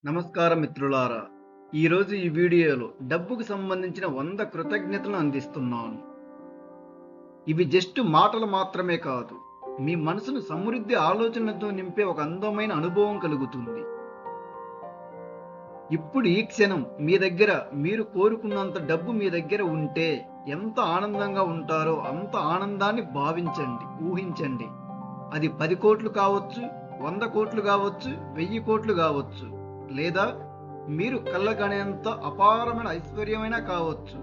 నమస్కారం మిత్రులారా. ఈరోజు ఈ వీడియోలో డబ్బుకు సంబంధించిన 100 కృతజ్ఞతలను అందిస్తున్నాను. ఇవి జస్ట్ మాటలు మాత్రమే కాదు. మీ మనసును సమృద్ధి ఆలోచనలతో నింపే ఒక అందమైన అనుభవం కలుగుతుంది. ఇప్పుడు ఈ క్షణం మీ దగ్గర మీరు కోరుకున్నంత డబ్బు మీ దగ్గర ఉంటే ఎంత ఆనందంగా ఉంటారో అంత ఆనందాన్ని భావించండి, ఊహించండి. అది 10 కోట్లు కావచ్చు, 100 కోట్లు కావచ్చు, 1000 కోట్లు కావచ్చు. లేదా మీరు కళ్ళగనేంత అపారమైన ఐశ్వర్యమైనా కావచ్చు.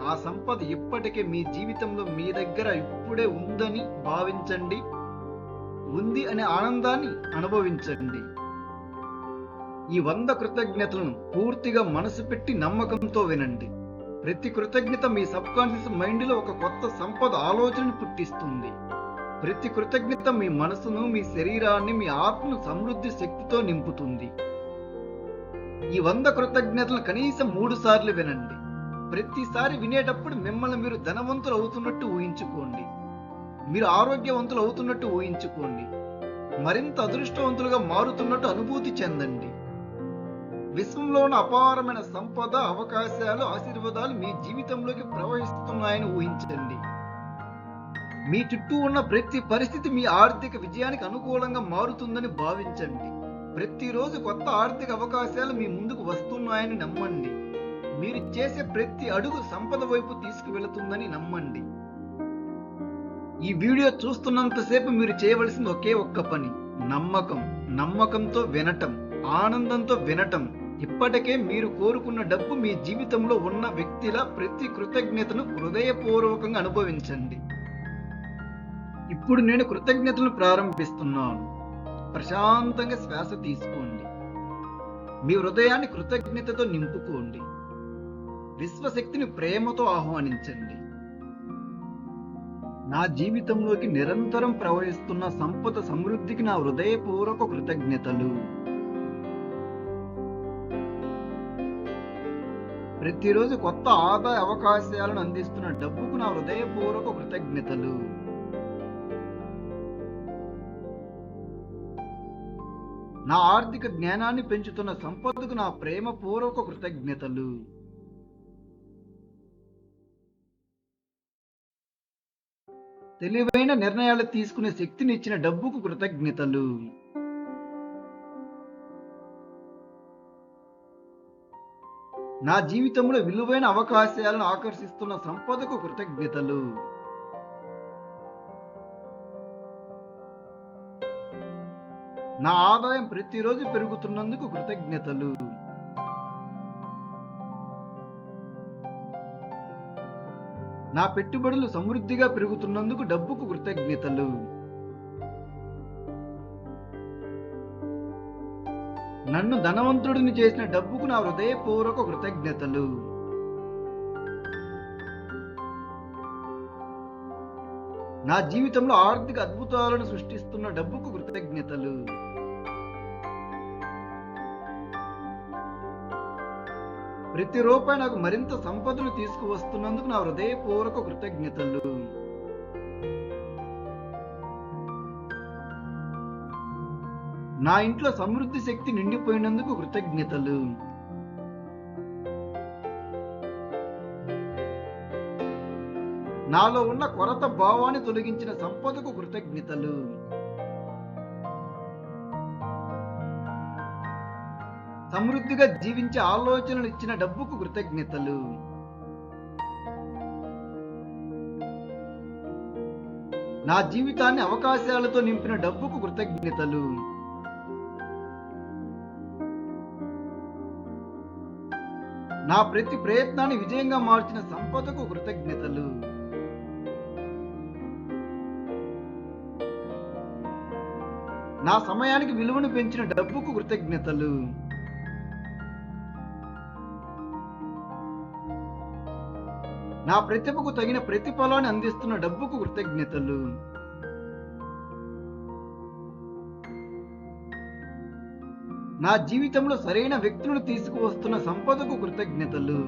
ఆ సంపద ఇప్పటికే మీ జీవితంలో మీ దగ్గర ఇప్పుడే ఉందని భావించండి. ఉంది అనే ఆనందాన్ని అనుభవించండి. ఈ 100 కృతజ్ఞతలను పూర్తిగా మనసు పెట్టి నమ్మకంతో వినండి. ప్రతి కృతజ్ఞత మీ సబ్కాన్షియస్ మైండ్లో ఒక కొత్త సంపద ఆలోచనను పుట్టిస్తుంది. ప్రతి కృతజ్ఞత మీ మనసును, మీ శరీరాన్ని, మీ ఆత్మను సమృద్ధి శక్తితో నింపుతుంది. ఈ 100 కృతజ్ఞతలను కనీసం 3 సార్లు వినండి. ప్రతిసారి వినేటప్పుడు మిమ్మల్ని మీరు ధనవంతులు అవుతున్నట్టు ఊహించుకోండి. మీరు ఆరోగ్యవంతులు అవుతున్నట్టు ఊహించుకోండి. మరింత అదృష్టవంతులుగా మారుతున్నట్టు అనుభూతి చెందండి. విశ్వంలో ఉన్న అపారమైన సంపద, అవకాశాలు, ఆశీర్వాదాలు మీ జీవితంలోకి ప్రవహిస్తున్నాయని ఊహించండి. మీ చుట్టూ ఉన్న ప్రతి పరిస్థితి మీ ఆర్థిక విజయానికి అనుకూలంగా మారుతుందని భావించండి. ప్రతిరోజు కొత్త ఆర్థిక అవకాశాలు మీ ముందుకు వస్తున్నాయని నమ్మండి. మీరు చేసే ప్రతి అడుగు సంపద వైపు తీసుకువెళుతుందని నమ్మండి. ఈ వీడియో చూస్తున్నంతసేపు మీరు చేయవలసింది ఒకే ఒక్క పని: నమ్మకం. నమ్మకంతో వినటం, ఆనందంతో వినటం. ఇప్పటికే మీరు కోరుకున్న డబ్బు మీ జీవితంలో ఉన్న వ్యక్తిల ప్రతి కృతజ్ఞతను హృదయపూర్వకంగా అనుభవించండి. ఇప్పుడు నేను కృతజ్ఞతలను ప్రారంభిస్తున్నాను. ప్రశాంతంగా శ్వాస తీసుకోండి. మీ హృదయాన్ని కృతజ్ఞతతో నింపుకోండి. విశ్వశక్తిని ప్రేమతో ఆహ్వానించండి. నా జీవితంలోకి నిరంతరం ప్రవహిస్తున్న సంపద సమృద్ధికి నా హృదయపూర్వక కృతజ్ఞతలు. ప్రతిరోజు కొత్త ఆదాయ అవకాశాలను అందిస్తున్న డబ్బుకు నా హృదయపూర్వక కృతజ్ఞతలు. నా ఆర్థిక జ్ఞానాన్ని పెంచుతున్న సంపదకు నా ప్రేమపూర్వక కృతజ్ఞతలు. తెలివైన నిర్ణయాలు తీసుకునే శక్తిని ఇచ్చిన డబ్బుకు కృతజ్ఞతలు. నా జీవితంలో విలువైన అవకాశాలను ఆకర్షిస్తున్న సంపదకు కృతజ్ఞతలు. నా ఆదాయం ప్రతిరోజు పెరుగుతున్నందుకు కృతజ్ఞతలు. నా పెట్టుబడులు సమృద్ధిగా పెరుగుతున్నందుకు డబ్బుకు కృతజ్ఞతలు. నన్ను ధనవంతుడిని చేసిన డబ్బుకు నా హృదయపూర్వక కృతజ్ఞతలు. నా జీవితంలో ఆర్థిక అద్భుతాలను సృష్టిస్తున్న డబ్బుకు కృతజ్ఞతలు. ప్రతి రూపాయి నాకు మరింత సంపదను తీసుకువస్తున్నందుకు నా హృదయపూర్వక కృతజ్ఞతలు. నా ఇంట్లో సమృద్ధి శక్తి నిండిపోయినందుకు కృతజ్ఞతలు. నాలో ఉన్న కొరత భావాన్ని తొలగించిన సంపదకు కృతజ్ఞతలు. సమృద్ధిగా జీవించే ఆలోచనలు ఇచ్చిన డబ్బుకు కృతజ్ఞతలు. నా జీవితాన్ని అవకాశాలతో నింపిన డబ్బుకు కృతజ్ఞతలు. నా ప్రతి ప్రయత్నాన్ని విజయంగా మార్చిన సంపదకు కృతజ్ఞతలు. నా సమయానికి విలువను పెంచిన డబ్బుకు కృతజ్ఞతలు. నా ప్రతిభకు తగిన ప్రతిఫలాన్ని అందిస్తున్న డబ్బుకు కృతజ్ఞతలు. నా జీవితంలో సరైన వ్యక్తులను తీసుకువస్తున్న సంపదకు కృతజ్ఞతలు.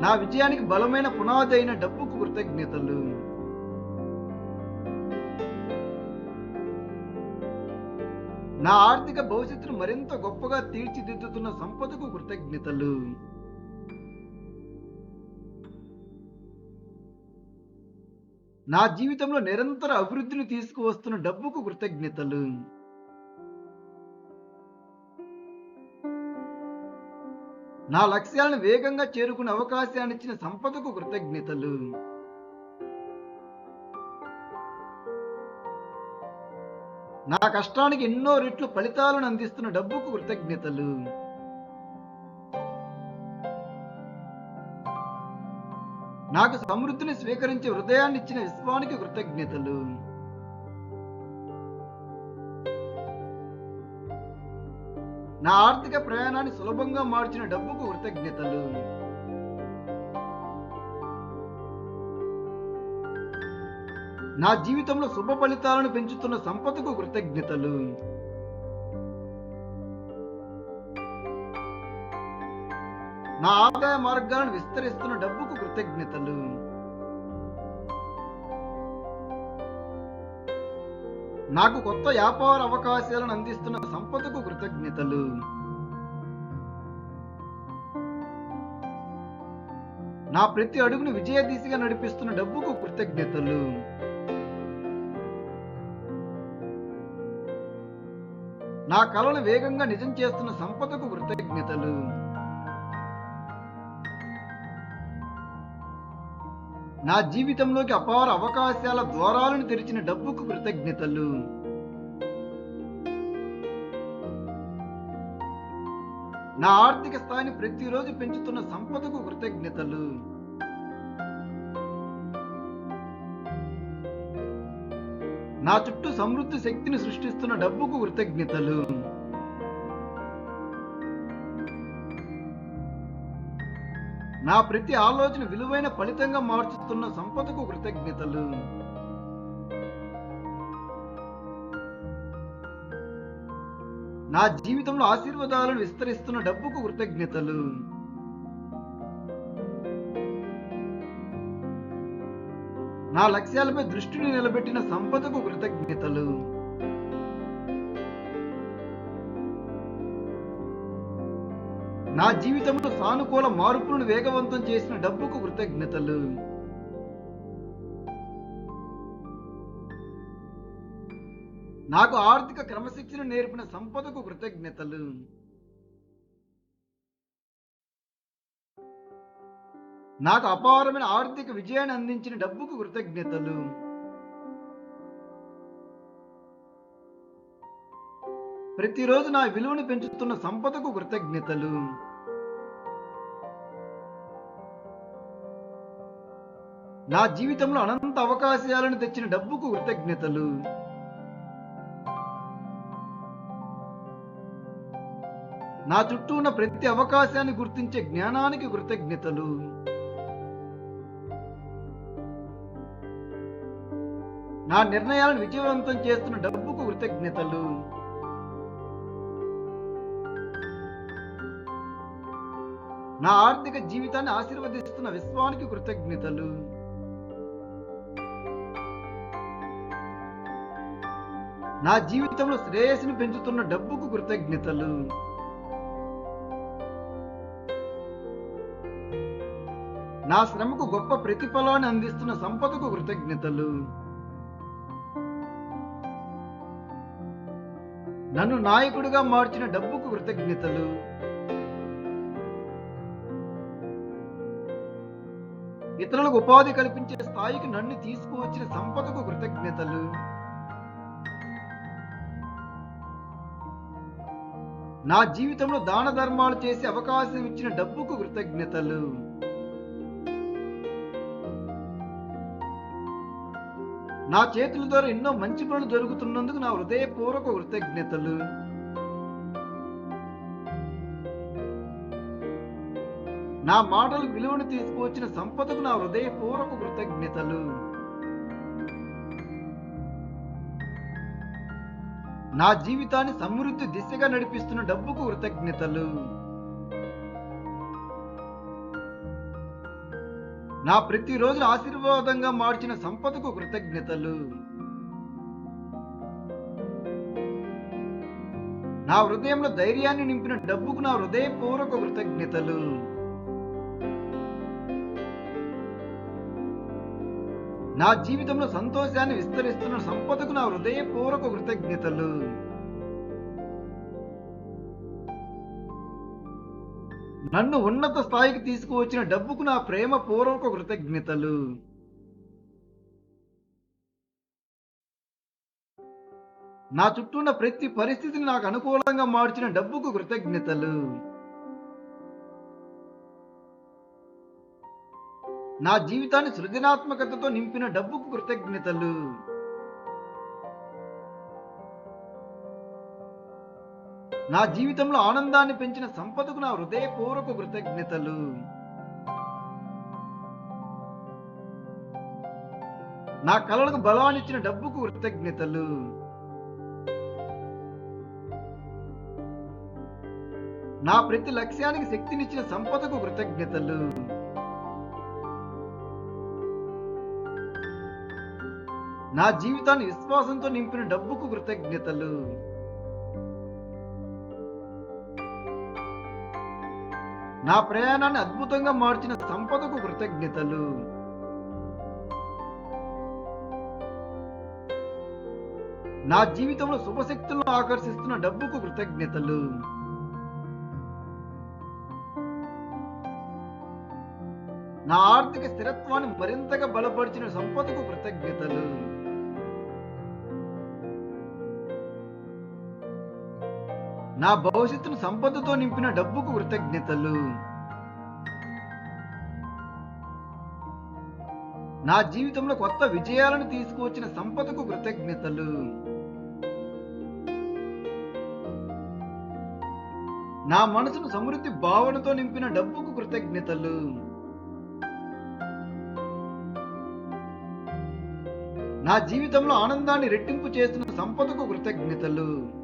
నా విజయానికి బలమైన పునాది అయిన డబ్బుకు కృతజ్ఞతలు. నా ఆర్థిక భవిష్యత్తును మరింత గొప్పగా తీర్చిదిద్దుతున్న సంపదకు కృతజ్ఞతలు. నా జీవితంలో నిరంతర అభివృద్ధిని తీసుకువస్తున్న డబ్బుకు కృతజ్ఞతలు. నా లక్ష్యాలను వేగంగా చేరుకునే అవకాశాన్నిచ్చిన సంపదకు కృతజ్ఞతలు. నా కష్టానికి ఎన్నో రెట్లు ఫలితాలను అందిస్తున్న డబ్బుకు కృతజ్ఞతలు. నాకు సమృద్ధిని స్వీకరించే హృదయాన్ని ఇచ్చిన విశ్వానికి కృతజ్ఞతలు. నా ఆర్థిక ప్రయాణాన్ని సులభంగా మార్చిన డబ్బుకు కృతజ్ఞతలు. నా జీవితంలో శుభ ఫలితాలను పెంచుతున్న సంపదకు కృతజ్ఞతలు. నా ఆదాయ మార్గాలను విస్తరిస్తున్న డబ్బుకు కృతజ్ఞతలు. నాకు కొత్త వ్యాపార అవకాశాలను అందిస్తున్న సంపదకు కృతజ్ఞతలు. నా ప్రతి అడుగును విజయ దిశగా నడిపిస్తున్న డబ్బుకు కృతజ్ఞతలు. నా కలను వేగంగా నిజం చేస్తున్న సంపదకు కృతజ్ఞతలు. నా జీవితంలోకి అపార అవకాశాల ద్వారాలను తెరిచిన డబ్బుకు కృతజ్ఞతలు. నా ఆర్థిక స్థాయిని ప్రతిరోజు పెంచుతున్న సంపదకు కృతజ్ఞతలు. నా చుట్టూ సమృద్ధి శక్తిని సృష్టిస్తున్న డబ్బుకు కృతజ్ఞతలు. నా ప్రతి ఆలోచన విలువైన ఫలితంగా మార్చుతున్న సంపదకు కృతజ్ఞతలు. నా జీవితంలో ఆశీర్వాదాలను విస్తరిస్తున్న డబ్బుకు కృతజ్ఞతలు. నా లక్ష్యాలపై దృష్టిని నిలబెట్టిన సంపదకు కృతజ్ఞతలు. నా జీవితంలో సానుకూల మార్పులను వేగవంతం చేసిన డబ్బుకు కృతజ్ఞతలు. నాకు ఆర్థిక క్రమశిక్షణ నేర్పిన సంపదకు కృతజ్ఞతలు. నాకు అపారమైన ఆర్థిక విజయాన్ని అందించిన డబ్బుకు కృతజ్ఞతలు. ప్రతిరోజు నా విలువను పెంచుతున్న సంపదకు కృతజ్ఞతలు. నా జీవితంలో అనంత అవకాశాలను తెచ్చిన డబ్బుకు కృతజ్ఞతలు. నా చుట్టూ ఉన్న ప్రతి అవకాశాన్ని గుర్తించే జ్ఞానానికి కృతజ్ఞతలు. నా నిర్ణయాలను విజయవంతం చేస్తున్న డబ్బుకు కృతజ్ఞతలు. నా ఆర్థిక జీవితాన్ని ఆశీర్వదిస్తున్న విశ్వానికి కృతజ్ఞతలు. నా జీవితంలో శ్రేయస్సును పెంచుతున్న డబ్బుకు కృతజ్ఞతలు. నా శ్రమకు గొప్ప ప్రతిఫలాన్ని అందిస్తున్న సంపదకు కృతజ్ఞతలు. నన్ను నాయకుడిగా మార్చిన డబ్బుకు కృతజ్ఞతలు. ఇతరులకు ఉపాధి కల్పించే స్థాయికి నన్ను తీసుకువచ్చిన సంపదకు కృతజ్ఞతలు. నా జీవితంలో దాన ధర్మాలు చేసే అవకాశం ఇచ్చిన డబ్బుకు కృతజ్ఞతలు. నా చేతుల ద్వారా ఎన్నో మంచి పనులు జరుగుతున్నందుకు నా హృదయపూర్వక కృతజ్ఞతలు. నా మాటలకు విలువను తీసుకువచ్చిన సంపదకు నా హృదయపూర్వక కృతజ్ఞతలు. నా జీవితాన్ని సమృద్ధి దిశగా నడిపిస్తున్న డబ్బుకు కృతజ్ఞతలు. నా ప్రతిరోజు ఆశీర్వాదంగా మార్చిన సంపదకు కృతజ్ఞతలు. నా హృదయంలో ధైర్యాన్ని నింపిన డబ్బుకు నా హృదయపూర్వక కృతజ్ఞతలు. నా జీవితంలో సంతోషాన్ని విస్తరిస్తున్న సంపదకు నా హృదయపూర్వక కృతజ్ఞతలు. నన్ను ఉన్నత స్థాయికి తీసుకువచ్చిన డబ్బుకు నా ప్రేమపూర్వక కృతజ్ఞతలు. నా చుట్టూ ఉన్న ప్రతి పరిస్థితిని నాకు అనుకూలంగా మార్చిన డబ్బుకు కృతజ్ఞతలు. నా జీవితాన్ని సృజనాత్మకతతో నింపిన డబ్బుకు కృతజ్ఞతలు. నా జీవితంలో ఆనందాన్ని పెంచిన సంపదకు నా హృదయపూర్వక కృతజ్ఞతలు. నా కలలకు బలాన్నిచ్చిన డబ్బుకు కృతజ్ఞతలు. నా ప్రతి లక్ష్యానికి శక్తినిచ్చిన సంపదకు కృతజ్ఞతలు. నా జీవితాన్ని విశ్వాసంతో నింపిన డబ్బుకు కృతజ్ఞతలు. నా ప్రయాణాన్ని అద్భుతంగా మార్చిన సంపదకు కృతజ్ఞతలు. నా జీవితంలో శుభశక్తులను ఆకర్షిస్తున్న డబ్బుకు కృతజ్ఞతలు. నా ఆర్థిక స్థిరత్వాన్ని మరింతగా బలపరిచిన సంపదకు కృతజ్ఞతలు. నా భవిష్యత్తును సంపదతో నింపిన డబ్బుకు కృతజ్ఞతలు. నా జీవితంలో కొత్త విజయాలను తీసుకువచ్చిన సంపదకు కృతజ్ఞతలు. నా మనసును సమృద్ధి భావనతో నింపిన డబ్బుకు కృతజ్ఞతలు. నా జీవితంలో ఆనందాన్ని రెట్టింపు చేసిన సంపదకు కృతజ్ఞతలు.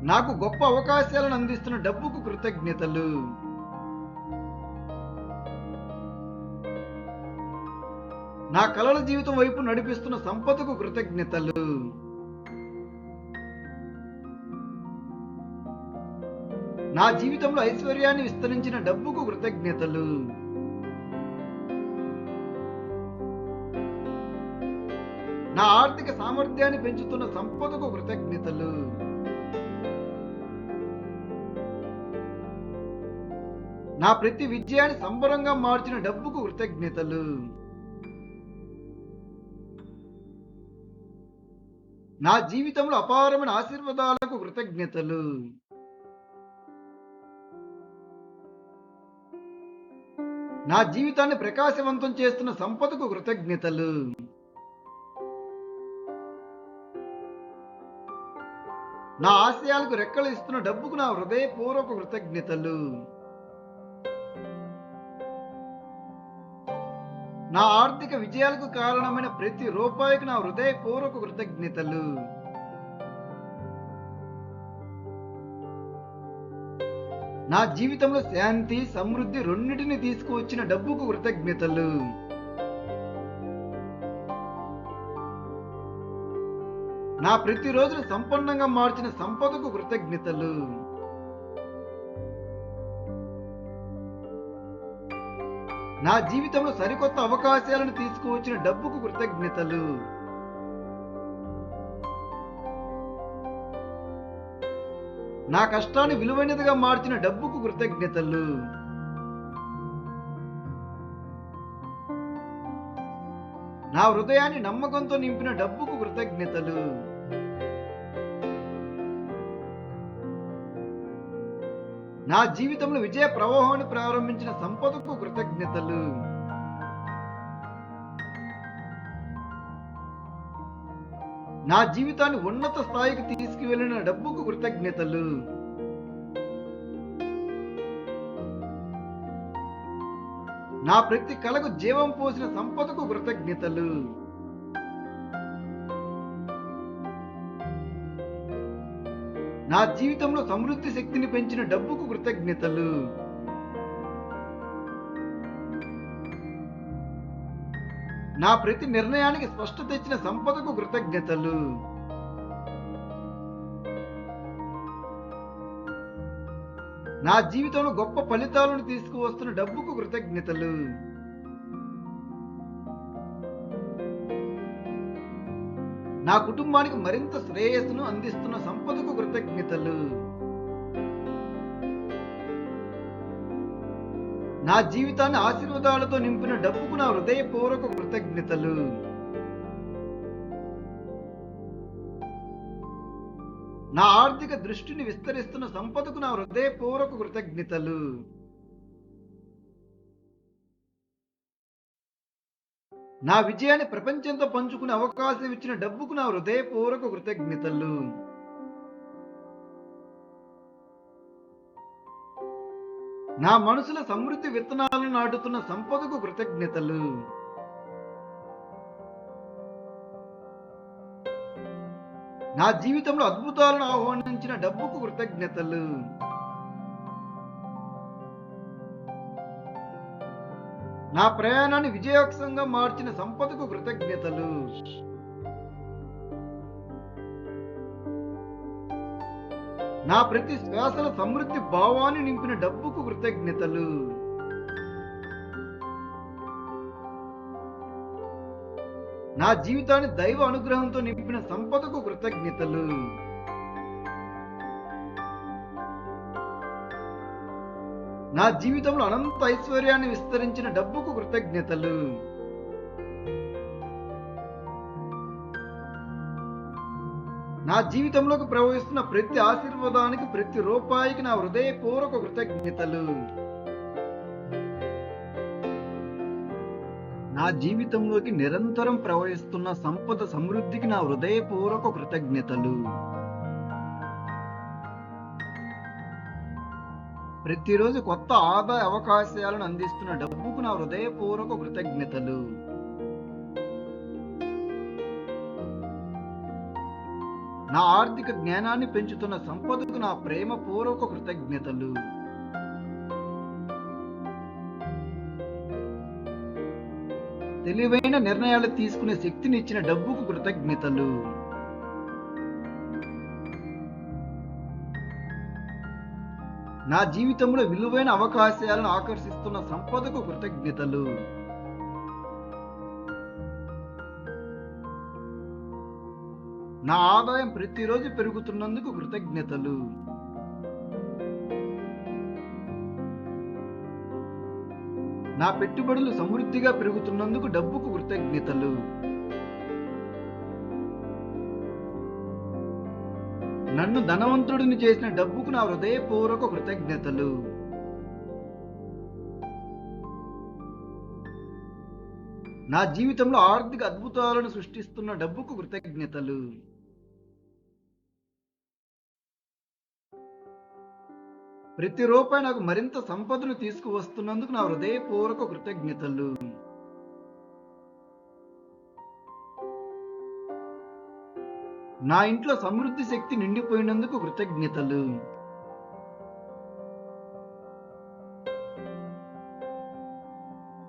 నాకు గొప్ప అవకాశాలను అందిస్తున్న డబ్బుకు కృతజ్ఞతలు. నా కలల జీవితం వైపు నడిపిస్తున్న సంపదకు కృతజ్ఞతలు. నా జీవితంలో ఐశ్వర్యాన్ని విస్తరించిన డబ్బుకు కృతజ్ఞతలు. నా ఆర్థిక సామర్థ్యాన్ని పెంచుతున్న సంపదకు కృతజ్ఞతలు. నా ప్రతి విజయాన్ని సంబరంగా మార్చిన డబ్బుకు కృతజ్ఞతలు. నా జీవితంలో అపారమైన ఆశీర్వాదాలకు కృతజ్ఞతలు. నా జీవితాన్ని ప్రకాశవంతం చేస్తున్న సంపదకు కృతజ్ఞతలు. నా ఆశయాలకు రెక్కలు ఇస్తున్న డబ్బుకు నా హృదయపూర్వక కృతజ్ఞతలు. నా ఆర్థిక విజయాలకు కారణమైన ప్రతి రూపాయికి నా హృదయపూర్వక కృతజ్ఞతలు. నా జీవితంలో శాంతి సమృద్ధి రెండింటిని తీసుకువచ్చిన డబ్బుకు కృతజ్ఞతలు. నా ప్రతిరోజును సంపన్నంగా మార్చిన సంపదకు కృతజ్ఞతలు. నా జీవితంలో సరికొత్త అవకాశాలను తీసుకువచ్చిన డబ్బుకు కృతజ్ఞతలు. నా కష్టాన్ని విలువైనదిగా మార్చిన డబ్బుకు కృతజ్ఞతలు. నా హృదయాన్ని నమ్మకంతో నింపిన డబ్బుకు కృతజ్ఞతలు. నా జీవితంలో విజయ ప్రవాహాన్ని ప్రారంభించిన సంపదకు కృతజ్ఞతలు. నా జీవితాన్ని ఉన్నత స్థాయికి తీసుకువెళ్ళిన డబ్బుకు కృతజ్ఞతలు. నా ప్రతి కళకు జీవం పోసిన సంపదకు కృతజ్ఞతలు. నా జీవితంలో సమృద్ధి శక్తిని పెంచిన డబ్బుకు కృతజ్ఞతలు. నా ప్రతి నిర్ణయానికి స్పష్టత ఇచ్చిన సంపదకు కృతజ్ఞతలు. నా జీవితంలో గొప్ప ఫలితాలను తీసుకువస్తున్న డబ్బుకు కృతజ్ఞతలు. నా కుటుంబానికి మరింత శ్రేయస్సును అందిస్తున్న సంపదకు కృతజ్ఞతలు. నా జీవితాన్ని ఆశీర్వాదాలతో నింపిన డబ్బుకు నా హృదయపూర్వక కృతజ్ఞతలు. నా ఆర్థిక దృష్టిని విస్తరిస్తున్న సంపదకు నా హృదయపూర్వక కృతజ్ఞతలు. నా విజయాన్ని ప్రపంచంతో పంచుకునే అవకాశం ఇచ్చిన డబ్బుకు నా హృదయపూర్వక కృతజ్ఞతలు. నా మనసులో సమృద్ధి విత్తనాలను నాటుతున్న సంపదకు కృతజ్ఞతలు. నా జీవితంలో అద్భుతాలను ఆహ్వానించిన డబ్బుకు కృతజ్ఞతలు. నా ప్రయాణాన్ని విజయోత్సవంగా మార్చిన సంపదకు కృతజ్ఞతలు. నా ప్రతి శ్వాసల సమృద్ధి భావాన్ని నింపిన డబ్బుకు కృతజ్ఞతలు. నా జీవితాన్ని దైవ అనుగ్రహంతో నింపిన సంపదకు కృతజ్ఞతలు. నా జీవితంలో అనంత ఐశ్వర్యాన్ని విస్తరించిన డబ్బుకు కృతజ్ఞతలు. నా జీవితంలోకి ప్రవహిస్తున్న ప్రతి ఆశీర్వాదానికి, ప్రతి రూపాయికి నా హృదయపూర్వక కృతజ్ఞతలు. నా జీవితంలోకి నిరంతరం ప్రవహిస్తున్న సంపద సమృద్ధికి నా హృదయపూర్వక కృతజ్ఞతలు. ప్రతిరోజు కొత్త ఆదాయ అవకాశాలను అందిస్తున్న డబ్బుకు నా హృదయపూర్వక కృతజ్ఞతలు. నా ఆర్థిక జ్ఞానాన్ని పెంచుతున్న సంపదకు నా ప్రేమపూర్వక కృతజ్ఞతలు. తెలివైన నిర్ణయాలు తీసుకునే శక్తిని ఇచ్చిన డబ్బుకు కృతజ్ఞతలు. నా జీవితంలో విలువైన అవకాశాలను ఆకర్షిస్తున్న సంపదకు కృతజ్ఞతలు. నా ఆదాయం ప్రతిరోజు పెరుగుతున్నందుకు కృతజ్ఞతలు. నా పెట్టుబడులు సమృద్ధిగా పెరుగుతున్నందుకు డబ్బుకు కృతజ్ఞతలు. నన్ను ధనవంతుడిని చేసిన డబ్బుకు నా హృదయపూర్వక కృతజ్ఞతలు. నా జీవితంలో ఆర్థిక అద్భుతాలను సృష్టిస్తున్న డబ్బుకు కృతజ్ఞతలు. ప్రతి రూపాయి నాకు మరింత సంపదను తీసుకువస్తున్నందుకు నా హృదయపూర్వక కృతజ్ఞతలు. నా ఇంట్లో సమృద్ధి శక్తి నిండిపోయినందుకు కృతజ్ఞతలు.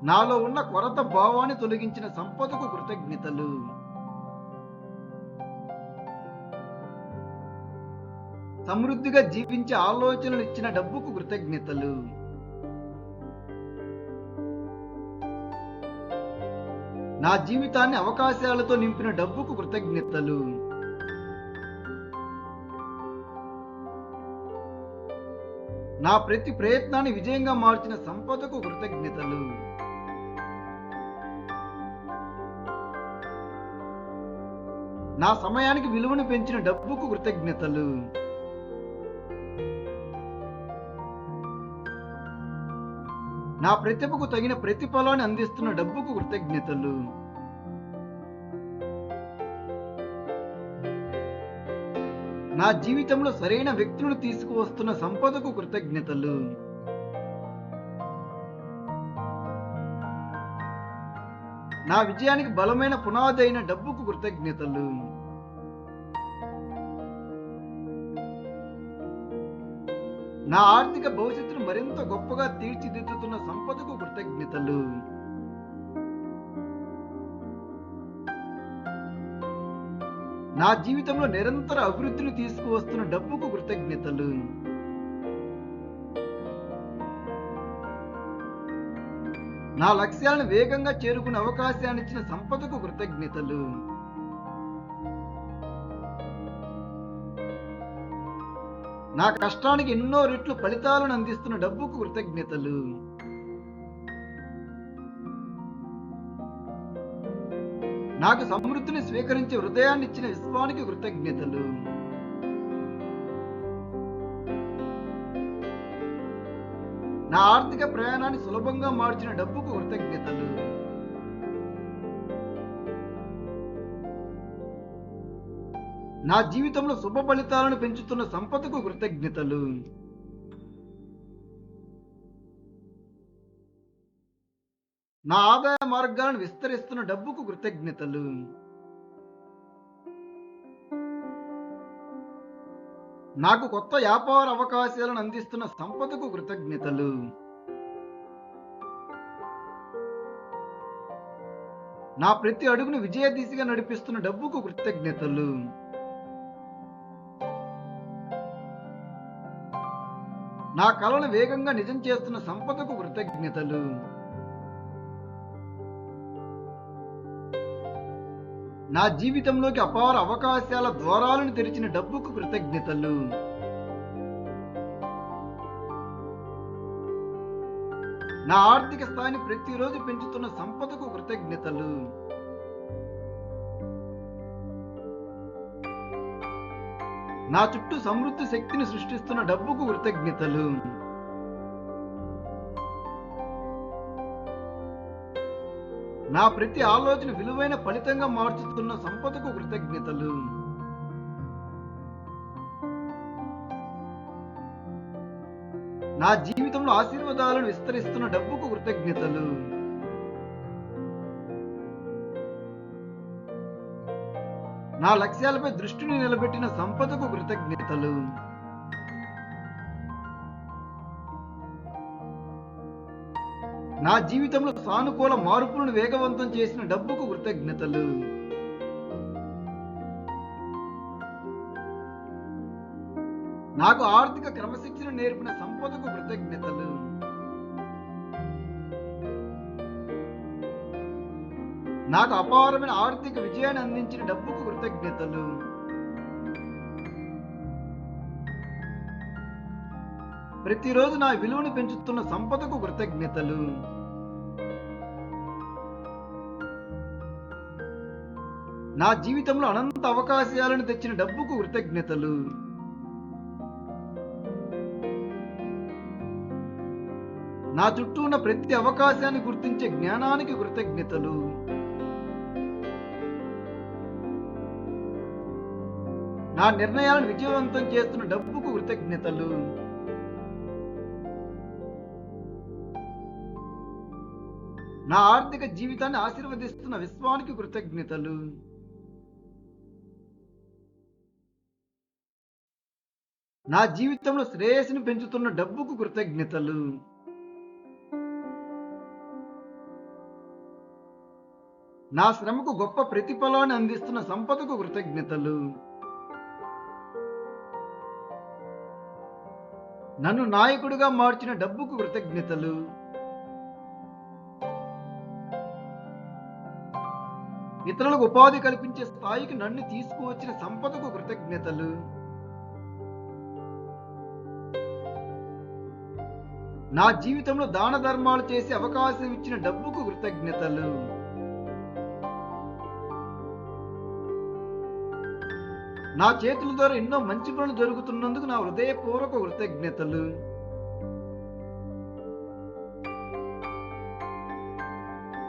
నాలో ఉన్న కొరత భావాన్ని తొలగించిన సంపదకు కృతజ్ఞతలు. సమృద్ధిగా జీవించే ఆలోచనలు ఇచ్చిన డబ్బుకు కృతజ్ఞతలు. నా జీవితాన్ని అవకాశాలతో నింపిన డబ్బుకు కృతజ్ఞతలు. నా ప్రతి ప్రయత్నాన్ని విజయంగా మార్చిన సంపదకు కృతజ్ఞతలు. నా సమయానికి విలువను పెంచిన డబ్బుకు కృతజ్ఞతలు. నా ప్రతిభకు తగిన ప్రతిఫలాన్ని అందిస్తున్న డబ్బుకు కృతజ్ఞతలు. నా జీవితంలో సరైన వ్యక్తులను తీసుకువస్తున్న సంపదకు కృతజ్ఞతలు. నా విజయానికి బలమైన పునాది అయిన డబ్బుకు కృతజ్ఞతలు. నా ఆర్థిక భవిష్యత్తును మరింత గొప్పగా తీర్చిదిద్దుతున్న సంపదకు కృతజ్ఞతలు. నా జీవితంలో నిరంతర అభివృద్ధిని తీసుకువస్తున్న డబ్బుకు కృతజ్ఞతలు. నా లక్ష్యాలను వేగంగా చేరుకునే అవకాశాన్ని ఇచ్చిన సంపదకు కృతజ్ఞతలు. నా కష్టానికి ఎన్నో రెట్లు ఫలితాలను అందిస్తున్న డబ్బుకు కృతజ్ఞతలు. నాకు సమృద్ధిని స్వీకరించే హృదయాన్ని ఇచ్చిన విశ్వానికి కృతజ్ఞతలు. నా ఆర్థిక ప్రయాణాన్ని సులభంగా మార్చిన డబ్బుకు కృతజ్ఞతలు. నా జీవితంలో శుభ ఫలితాలను పెంచుతున్న సంపదకు కృతజ్ఞతలు. నా ఆదాయ మార్గాలను విస్తరిస్తున్న డబ్బుకు కృతజ్ఞతలు. నాకు కొత్త వ్యాపార అవకాశాలను అందిస్తున్న సంపదకు కృతజ్ఞతలు. నా ప్రతి అడుగును విజయ దిశగా నడిపిస్తున్న డబ్బుకు కృతజ్ఞతలు. నా కలను వేగంగా నిజం చేస్తున్న సంపదకు కృతజ్ఞతలు. నా జీవితంలోకి అపార అవకాశాల ద్వారాలను తెరిచిన డబ్బుకు కృతజ్ఞతలు. నా ఆర్థిక స్థాయిని ప్రతిరోజు పెంచుతున్న సంపదకు కృతజ్ఞతలు. నా చుట్టూ సమృద్ధి శక్తిని సృష్టిస్తున్న డబ్బుకు కృతజ్ఞతలు. నా ప్రతి ఆలోచన విలువైన ఫలితంగా మార్చుతున్న సంపదకు కృతజ్ఞతలు. నా జీవితంలో ఆశీర్వాదాలను విస్తరిస్తున్న డబ్బుకు కృతజ్ఞతలు. నా లక్ష్యాలపై దృష్టిని నిలబెట్టిన సంపదకు కృతజ్ఞతలు. నా జీవితంలో సానుకూల మార్పులను వేగవంతం చేసిన డబ్బుకు కృతజ్ఞతలు. నాకు ఆర్థిక క్రమశిక్షణ నేర్పిన సంపదకు కృతజ్ఞతలు. నాకు అపారమైన ఆర్థిక విజయాన్ని అందించిన డబ్బుకు కృతజ్ఞతలు. ప్రతిరోజు నా విలువను పెంచుతున్న సంపదకు కృతజ్ఞతలు. నా జీవితంలో అనంత అవకాశాలను తెచ్చిన డబ్బుకు కృతజ్ఞతలు. నా చుట్టూ ఉన్న ప్రతి అవకాశాన్ని గుర్తించే జ్ఞానానికి కృతజ్ఞతలు. నా నిర్ణయాలను విజయవంతం చేస్తున్న డబ్బుకు కృతజ్ఞతలు. నా ఆర్థిక జీవితాన్ని ఆశీర్వదిస్తున్న విశ్వానికి కృతజ్ఞతలు. నా జీవితంలో శ్రేయస్సును పెంచుతున్న డబ్బుకు కృతజ్ఞతలు. నా శ్రమకు గొప్ప ప్రతిఫలాన్ని అందిస్తున్న సంపదకు కృతజ్ఞతలు. నన్ను నాయకుడిగా మార్చిన డబ్బుకు కృతజ్ఞతలు. ఇతరులకు ఉపాధి కల్పించే స్థాయికి నన్ను తీసుకువచ్చిన సంపదకు కృతజ్ఞతలు. నా జీవితంలో దాన ధర్మాలు చేసే అవకాశం ఇచ్చిన డబ్బుకు కృతజ్ఞతలు. నా చేతుల ద్వారా ఎన్నో మంచి పనులు జరుగుతున్నందుకు నా హృదయపూర్వక కృతజ్ఞతలు.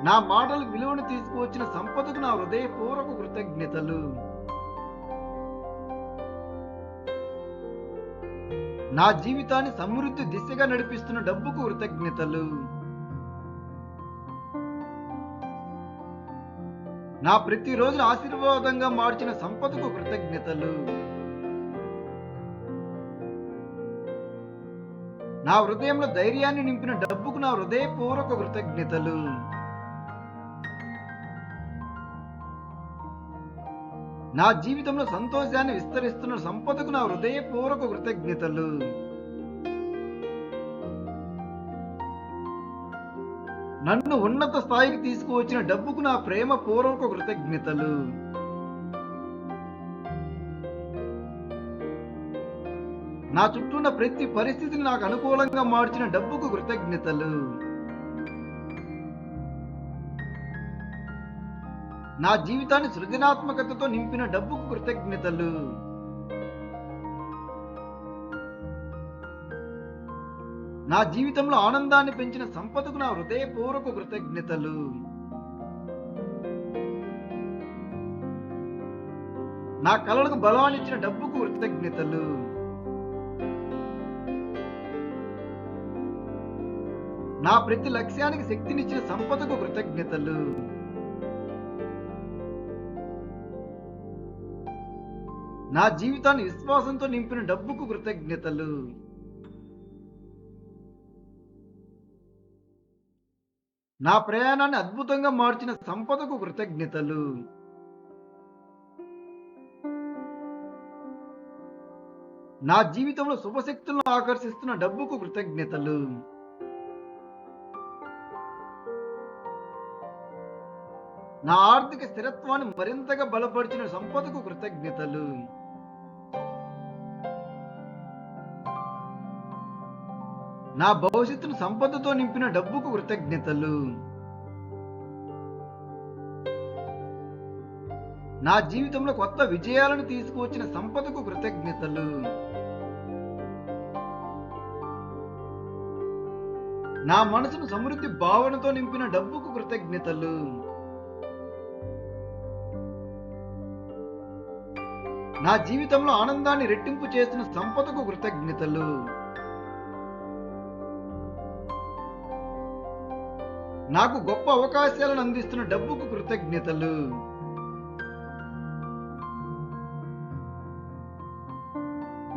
నా మాటల విలువను తీసుకువచ్చిన సంపదకు నా హృదయపూర్వక కృతజ్ఞతలు. నా జీవితాన్ని సమృద్ధి దిశగా నడిపిస్తున్న డబ్బుకు కృతజ్ఞతలు. నా ప్రతిరోజు ఆశీర్వాదంగా మార్చిన సంపదకు కృతజ్ఞతలు. నా హృదయంలో ధైర్యాన్ని నింపిన డబ్బుకు నా హృదయపూర్వక కృతజ్ఞతలు. నా జీవితంలో సంతోషాన్ని విస్తరిస్తున్న సంపదకు నా హృదయపూర్వక కృతజ్ఞతలు. నన్ను ఉన్నత స్థాయికి తీసుకువచ్చిన డబ్బుకు నా ప్రేమ పూర్వక కృతజ్ఞతలు. నా చుట్టూ ఉన్న ప్రతి పరిస్థితిని నాకు అనుకూలంగా మార్చిన డబ్బుకు కృతజ్ఞతలు. నా జీవితాన్ని సృజనాత్మకతతో నింపిన డబ్బుకు కృతజ్ఞతలు. నా జీవితంలో ఆనందాన్ని పెంచిన సంపదకు నా హృదయపూర్వక కృతజ్ఞతలు. నా కలలకు బలాన్నిచ్చిన డబ్బుకు కృతజ్ఞతలు. నా ప్రతి లక్ష్యానికి శక్తినిచ్చిన సంపదకు కృతజ్ఞతలు. నా జీవితాన్ని విశ్వాసంతో నింపిన డబ్బుకు కృతజ్ఞతలు. నా ప్రయాణాన్ని అద్భుతంగా మార్చిన సంపదకు కృతజ్ఞతలు. నా జీవితంలో శుభశక్తులను ఆకర్షిస్తున్న డబ్బుకు కృతజ్ఞతలు. నా ఆర్థిక స్థిరత్వాన్ని మరింతగా బలపరిచిన సంపదకు కృతజ్ఞతలు. నా భవిష్యత్తును సంపదతో నింపిన డబ్బుకు కృతజ్ఞతలు. నా జీవితంలో కొత్త విజయాలను తీసుకువచ్చిన సంపదకు కృతజ్ఞతలు. నా మనసును సమృద్ధి భావనతో నింపిన డబ్బుకు కృతజ్ఞతలు. నా జీవితంలో ఆనందాన్ని రెట్టింపు చేసిన సంపదకు కృతజ్ఞతలు. నాకు గొప్ప అవకాశాలను అందిస్తున్న డబ్బుకు కృతజ్ఞతలు.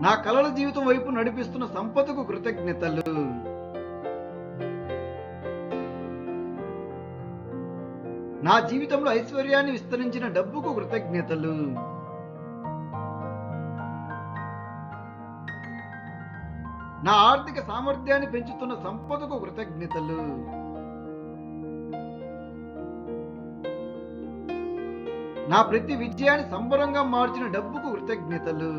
నా కలల జీవితం వైపు నడిపిస్తున్న సంపదకు కృతజ్ఞతలు. నా జీవితంలో ఐశ్వర్యాన్ని విస్తరించిన డబ్బుకు కృతజ్ఞతలు. నా ఆర్థిక సామర్థ్యాన్ని పెంచుతున్న సంపదకు కృతజ్ఞతలు. నా ప్రతి విజయాన్ని సంబరంగా మార్చిన డబ్బుకు కృతజ్ఞతలు.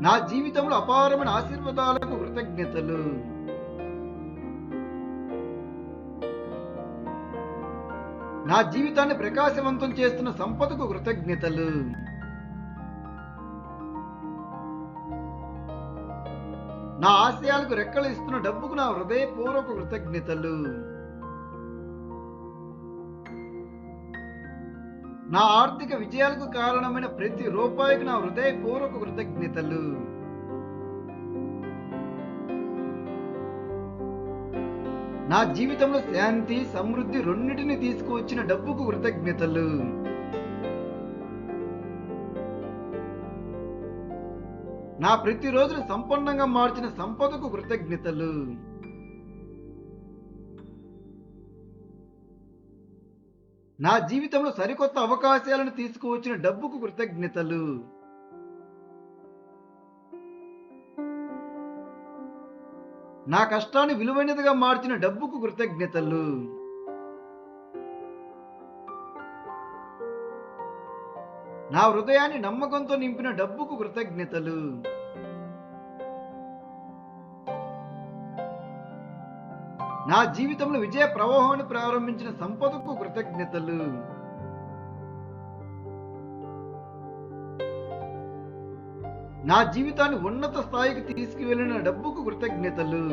నా జీవితంలో అపారమైన ఆశీర్వాదాలకు కృతజ్ఞతలు. నా జీవితాన్ని ప్రకాశవంతం చేస్తున్న సంపదకు కృతజ్ఞతలు. నా ఆశయాలకు రెక్కలు ఇస్తున్న డబ్బుకు నా హృదయపూర్వక కృతజ్ఞతలు. నా ఆర్థిక విజయాలకు కారణమైన ప్రతి రూపాయికి నా హృదయపూర్వక కృతజ్ఞతలు. నా జీవితంలో శాంతి సమృద్ధి రెండింటిని తీసుకువచ్చిన డబ్బుకు కృతజ్ఞతలు. నా ప్రతిరోజును సంపన్నంగా మార్చిన సంపదకు కృతజ్ఞతలు. నా జీవితంలో సరికొత్త అవకాశాలను తీసుకువచ్చిన డబ్బుకు కృతజ్ఞతలు. నా కష్టాన్ని విలువైనదిగా మార్చిన డబ్బుకు కృతజ్ఞతలు. నా హృదయాన్ని నమ్మకంతో నింపిన డబ్బుకు కృతజ్ఞతలు. నా జీవితంలో విజయ ప్రవాహాన్ని ప్రారంభించిన సంపదకు కృతజ్ఞతలు. నా జీవితాన్ని ఉన్నత స్థాయికి తీసుకువెళ్లిన డబ్బుకు కృతజ్ఞతలు.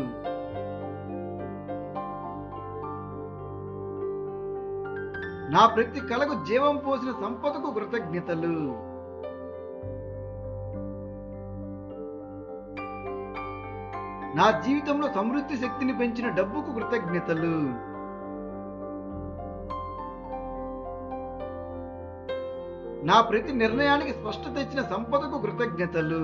నా ప్రతి కళకు జీవం పోసిన సంపదకు కృతజ్ఞతలు. నా జీవితంలో సమృద్ధి శక్తిని పెంచిన డబ్బుకు కృతజ్ఞతలు. నా ప్రతి నిర్ణయానికి స్పష్టత ఇచ్చిన సంపదకు కృతజ్ఞతలు.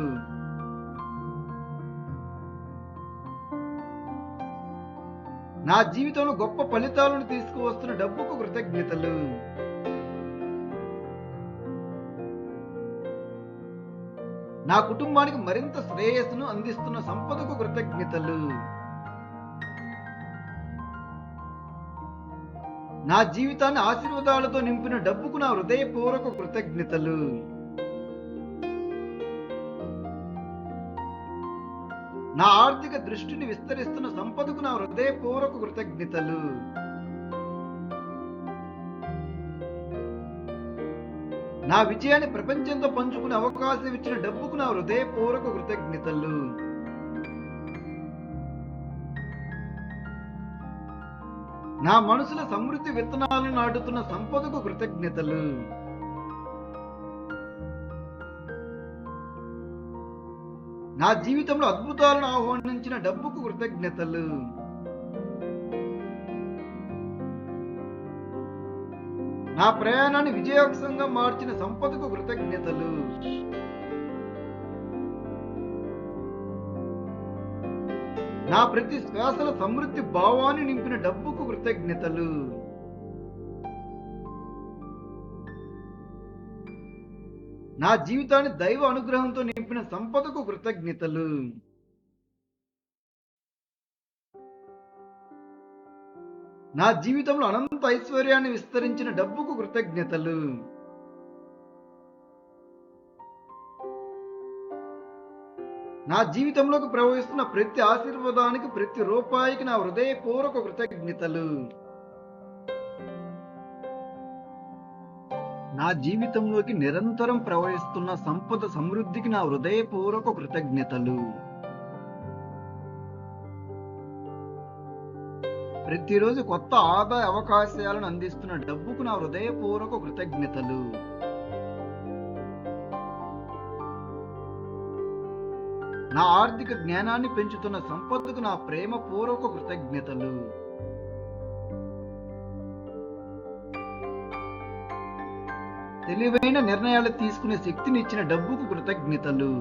నా జీవితంలో గొప్ప ఫలితాలను తీసుకువస్తున్న డబ్బుకు కృతజ్ఞతలు. నా కుటుంబానికి మరింత శ్రేయస్సును అందిస్తున్న సంపదకు కృతజ్ఞతలు. నా జీవితాన్ని ఆశీర్వాదాలతో నింపిన డబ్బుకు నా హృదయపూర్వక కృతజ్ఞతలు. నా ఆర్థిక దృష్టిని విస్తరిస్తున్న సంపదకు నా హృదయపూర్వక కృతజ్ఞతలు. నా విజయాన్ని ప్రపంచంతో పంచుకునే అవకాశం ఇచ్చిన డబ్బుకు నా హృదయపూర్వక కృతజ్ఞతలు. నా మనసులో సమృద్ధి విత్తనాలను నాటుతున్న సంపదకు కృతజ్ఞతలు. నా జీవితంలో అద్భుతాలను ఆహ్వానించిన డబ్బుకు కృతజ్ఞతలు. నా ప్రయాణాన్ని విజయోత్సవంగా మార్చిన సంపదకు కృతజ్ఞతలు. నా ప్రతి శ్వాసల సమృద్ధి భావాన్ని నింపిన డబ్బుకు కృతజ్ఞతలు. నా జీవితాన్ని దైవ అనుగ్రహంతో నింపిన సంపదకు కృతజ్ఞతలు. నా జీవితంలో అనంత ఐశ్వర్యాన్ని విస్తరించిన డబ్బుకు కృతజ్ఞతలు. నా జీవితంలోకి ప్రవహిస్తున్న ప్రతి ఆశీర్వాదానికి, ప్రతి రూపాయికి నా హృదయపూర్వక కృతజ్ఞతలు. నా జీవితంలోకి నిరంతరం ప్రవహిస్తున్న సంపద సమృద్ధికి నా హృదయపూర్వక కృతజ్ఞతలు. ప్రతిరోజు కొత్త ఆదాయ అవకాశాలను అందిస్తున్న డబ్బుకు నా హృదయపూర్వక కృతజ్ఞతలు. నా ఆర్థిక జ్ఞానాన్ని పెంచుతున్న సంపదకు నా ప్రేమపూర్వక కృతజ్ఞతలు. తెలివైన నిర్ణయాలు తీసుకునే శక్తిని ఇచ్చిన డబ్బుకు కృతజ్ఞతలు.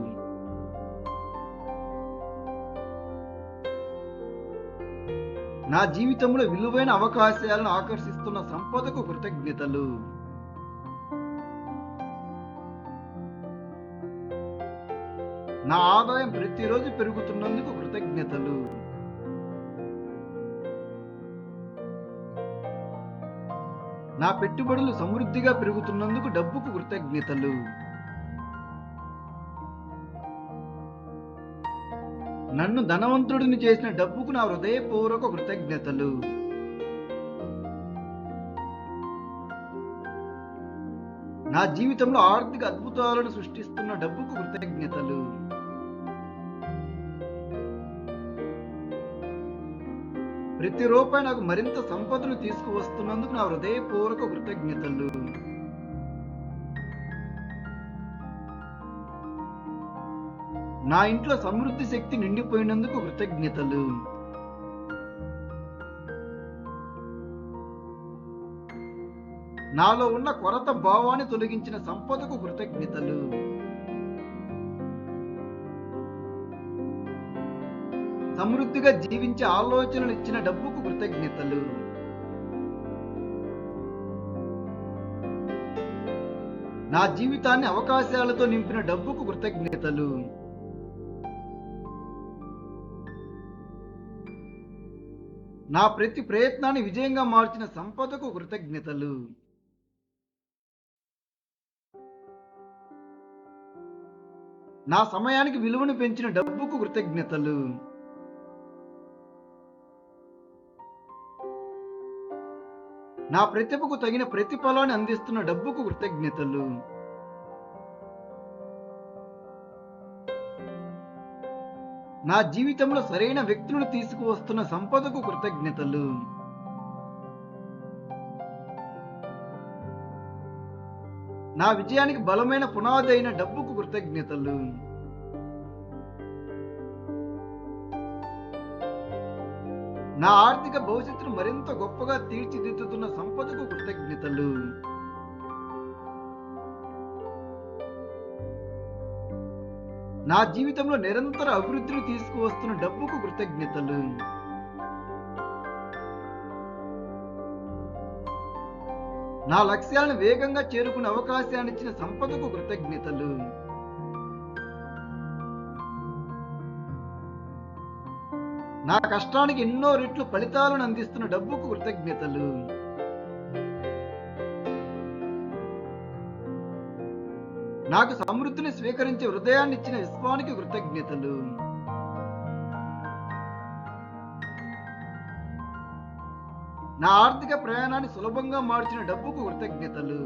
నా జీవితంలో విలువైన అవకాశాలను ఆకర్షిస్తున్న సంపదకు కృతజ్ఞతలు. నా ఆదాయం ప్రతిరోజు పెరుగుతున్నందుకు కృతజ్ఞతలు. నా పెట్టుబడులు సమృద్ధిగా పెరుగుతున్నందుకు డబ్బుకు కృతజ్ఞతలు. నన్ను ధనవంతుడిని చేసిన డబ్బుకు నా హృదయపూర్వక కృతజ్ఞతలు. నా జీవితంలో ఆర్థిక అద్భుతాలను సృష్టిస్తున్న డబ్బుకు కృతజ్ఞతలు. ప్రతి రూపాయి నాకు మరింత సంపదను తీసుకువస్తున్నందుకు నా హృదయపూర్వక కృతజ్ఞతలు. నా ఇంట్లో సమృద్ధి శక్తి నిండిపోయినందుకు కృతజ్ఞతలు. నాలో ఉన్న కొరత భావాన్ని తొలగించిన సంపదకు కృతజ్ఞతలు. సమృద్ధిగా జీవించే ఆలోచనలు ఇచ్చిన డబ్బుకు కృతజ్ఞతలు. నా జీవితాన్ని అవకాశాలతో నింపిన డబ్బుకు కృతజ్ఞతలు. నా ప్రతి ప్రయత్నాన్ని విజయంగా మార్చిన సంపదకు కృతజ్ఞతలు. నా సమయానికి విలువను పెంచిన డబ్బుకు కృతజ్ఞతలు. నా ప్రతిభకు తగిన ప్రతిఫలాన్ని అందిస్తున్న డబ్బుకు కృతజ్ఞతలు. నా జీవితంలో సరైన వ్యక్తులను తీసుకువస్తున్న సంపదకు కృతజ్ఞతలు. నా విజయానికి బలమైన పునాది అయిన డబ్బుకు కృతజ్ఞతలు. నా ఆర్థిక భవిష్యత్తును మరింత గొప్పగా తీర్చిదిద్దుతున్న సంపదకు కృతజ్ఞతలు. నా జీవితంలో నిరంతర అభివృద్ధిని తీసుకువస్తున్న డబ్బుకు కృతజ్ఞతలు. నా లక్ష్యాలను వేగంగా చేరుకునే అవకాశాన్ని ఇచ్చిన సంపదకు కృతజ్ఞతలు. నా కష్టానికి ఎన్నో రెట్లు ఫలితాలను అందిస్తున్న డబ్బుకు కృతజ్ఞతలు. నాకు సమృద్ధిని స్వీకరించే హృదయాన్ని ఇచ్చిన విశ్వానికి కృతజ్ఞతలు. నా ఆర్థిక ప్రయాణాన్ని సులభంగా మార్చిన డబ్బుకు కృతజ్ఞతలు.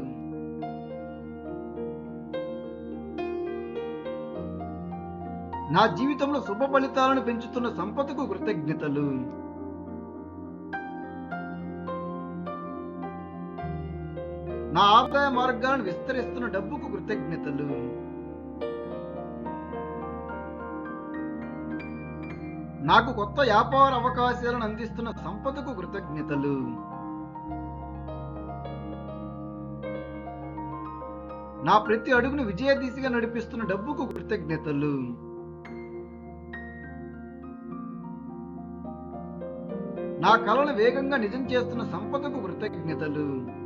నా జీవితంలో శుభ ఫలితాలను పెంచుతున్న సంపదకు కృతజ్ఞతలు. నా ఆదాయ మార్గాలను విస్తరిస్తున్న డబ్బుకు కృతజ్ఞతలు. నాకు కొత్త వ్యాపార అవకాశాలను అందిస్తున్న సంపదకు కృతజ్ఞతలు. నా ప్రతి అడుగును విజయ దిశగా నడిపిస్తున్న డబ్బుకు కృతజ్ఞతలు. నా కలలు వేగంగా నిజం చేస్తున్న సంపదకు కృతజ్ఞతలు.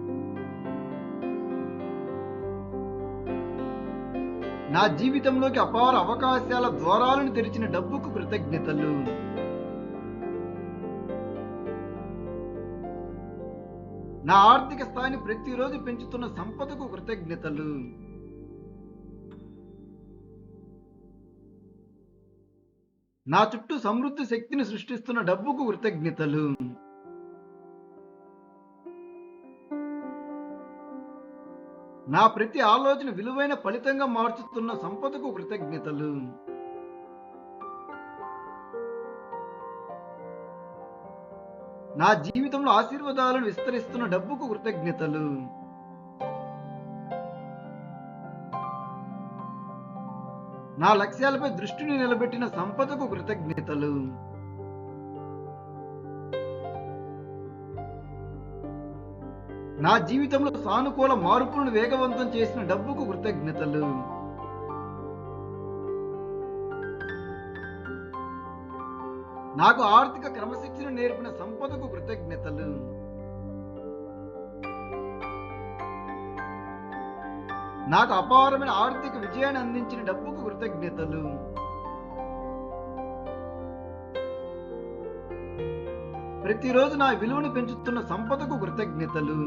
నా జీవితంలోకి అపార అవకాశాల ద్వారాలను తెరిచిన డబ్బుకు కృతజ్ఞతలు. నా ఆర్థిక స్థాయిని ప్రతిరోజు పెంచుతున్న సంపదకు కృతజ్ఞతలు. నా చుట్టూ సమృద్ధి శక్తిని సృష్టిస్తున్న డబ్బుకు కృతజ్ఞతలు. నా ప్రతి ఆలోచన విలువైన ఫలితంగా మార్చుతున్న సంపదకు కృతజ్ఞతలు. నా జీవితంలో ఆశీర్వాదాలను విస్తరిస్తున్న డబ్బుకు కృతజ్ఞతలు. నా లక్ష్యాలపై దృష్టిని నిలబెట్టిన సంపదకు కృతజ్ఞతలు. నా జీవితంలో సానుకూల మార్పులను వేగవంతం చేసిన డబ్బుకు కృతజ్ఞతలు. నాకు ఆర్థిక క్రమశిక్షణ నేర్పిన సంపదకు కృతజ్ఞతలు. నాకు అపారమైన ఆర్థిక విజయాన్ని అందించిన డబ్బుకు కృతజ్ఞతలు. ప్రతిరోజు నా విలువను పెంచుతున్న సంపదకు కృతజ్ఞతలు.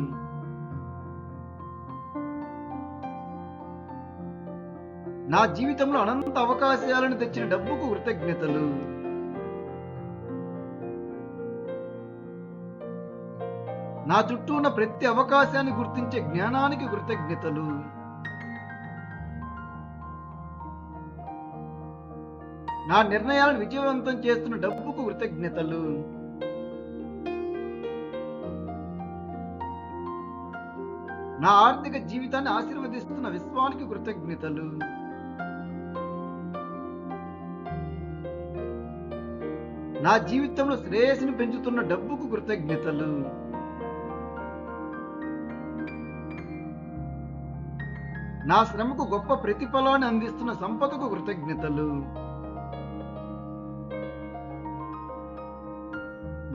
నా జీవితంలో అనంత అవకాశాలను తెచ్చిన డబ్బుకు కృతజ్ఞతలు. నా చుట్టూ ఉన్న ప్రతి అవకాశాన్ని గుర్తించే జ్ఞానానికి కృతజ్ఞతలు. నా నిర్ణయాలను విజయవంతం చేస్తున్న డబ్బుకు కృతజ్ఞతలు. నా ఆర్థిక జీవితాన్ని ఆశీర్వదిస్తున్న విశ్వానికి కృతజ్ఞతలు. నా జీవితంలో శ్రేయస్సును పెంచుతున్న డబ్బుకు కృతజ్ఞతలు. నా శ్రమకు గొప్ప ప్రతిఫలాన్ని అందిస్తున్న సంపదకు కృతజ్ఞతలు.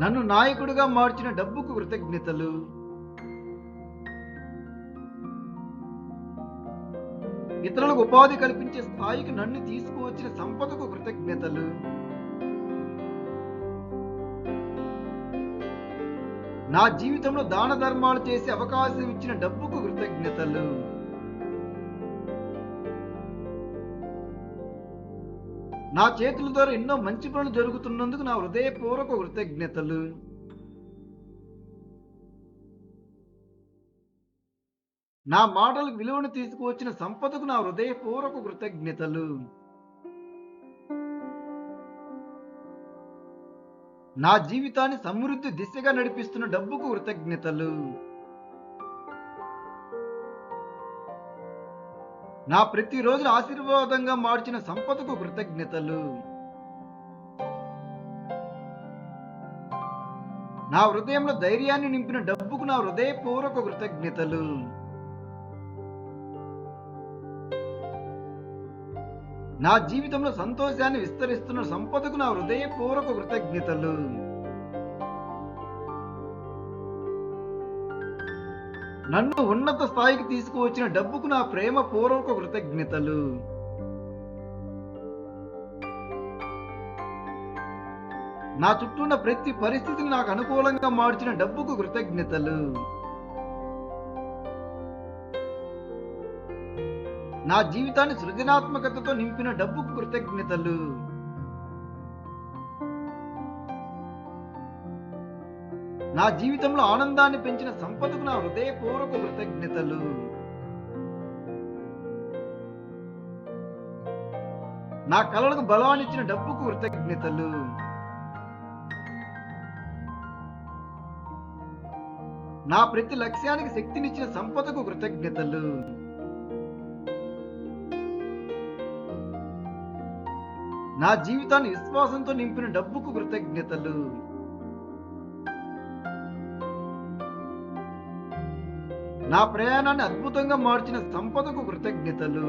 నన్ను నాయకుడిగా మార్చిన డబ్బుకు కృతజ్ఞతలు. ఇతరులకు ఉపాధి కల్పించే స్థాయికి నన్ను తీసుకువచ్చిన సంపదకు కృతజ్ఞతలు. నా జీవితంలో దాన ధర్మాలు చేసే అవకాశం ఇచ్చిన డబ్బుకు కృతజ్ఞతలు. నా చేతుల ద్వారా ఎన్నో మంచి పనులు జరుగుతున్నందుకు నా హృదయపూర్వక కృతజ్ఞతలు. నా మాటలకు విలువను తీసుకువచ్చిన సంపదకు నా హృదయపూర్వక కృతజ్ఞతలు. నా జీవితాన్ని సమృద్ధి దిశగా నడిపిస్తున్న డబ్బుకు కృతజ్ఞతలు. నా ప్రతిరోజు ఆశీర్వాదంగా మార్చిన సంపదకు కృతజ్ఞతలు. నా హృదయంలో ధైర్యాన్ని నింపిన డబ్బుకు నా హృదయపూర్వక కృతజ్ఞతలు. నా జీవితంలో సంతోషాన్ని విస్తరిస్తున్న సంపదకు నా హృదయపూర్వక కృతజ్ఞతలు. నన్ను ఉన్నత స్థాయికి తీసుకువచ్చిన డబ్బుకు నా ప్రేమపూర్వక కృతజ్ఞతలు. నా చుట్టూ ఉన్న ప్రతి పరిస్థితిని నాకు అనుకూలంగా మార్చిన డబ్బుకు కృతజ్ఞతలు. నా జీవితాన్ని సృజనాత్మకతతో నింపిన డబ్బుకు కృతజ్ఞతలు. నా జీవితంలో ఆనందాన్ని పెంచిన సంపదకు నా హృదయపూర్వక కృతజ్ఞతలు. నా కలలకు బలాన్నిచ్చిన డబ్బుకు కృతజ్ఞతలు. నా ప్రతి లక్ష్యానికి శక్తినిచ్చిన సంపదకు కృతజ్ఞతలు. నా జీవితాన్ని విశ్వాసంతో నింపిన డబ్బుకు కృతజ్ఞతలు. నా ప్రయాణాన్ని అద్భుతంగా మార్చిన సంపదకు కృతజ్ఞతలు.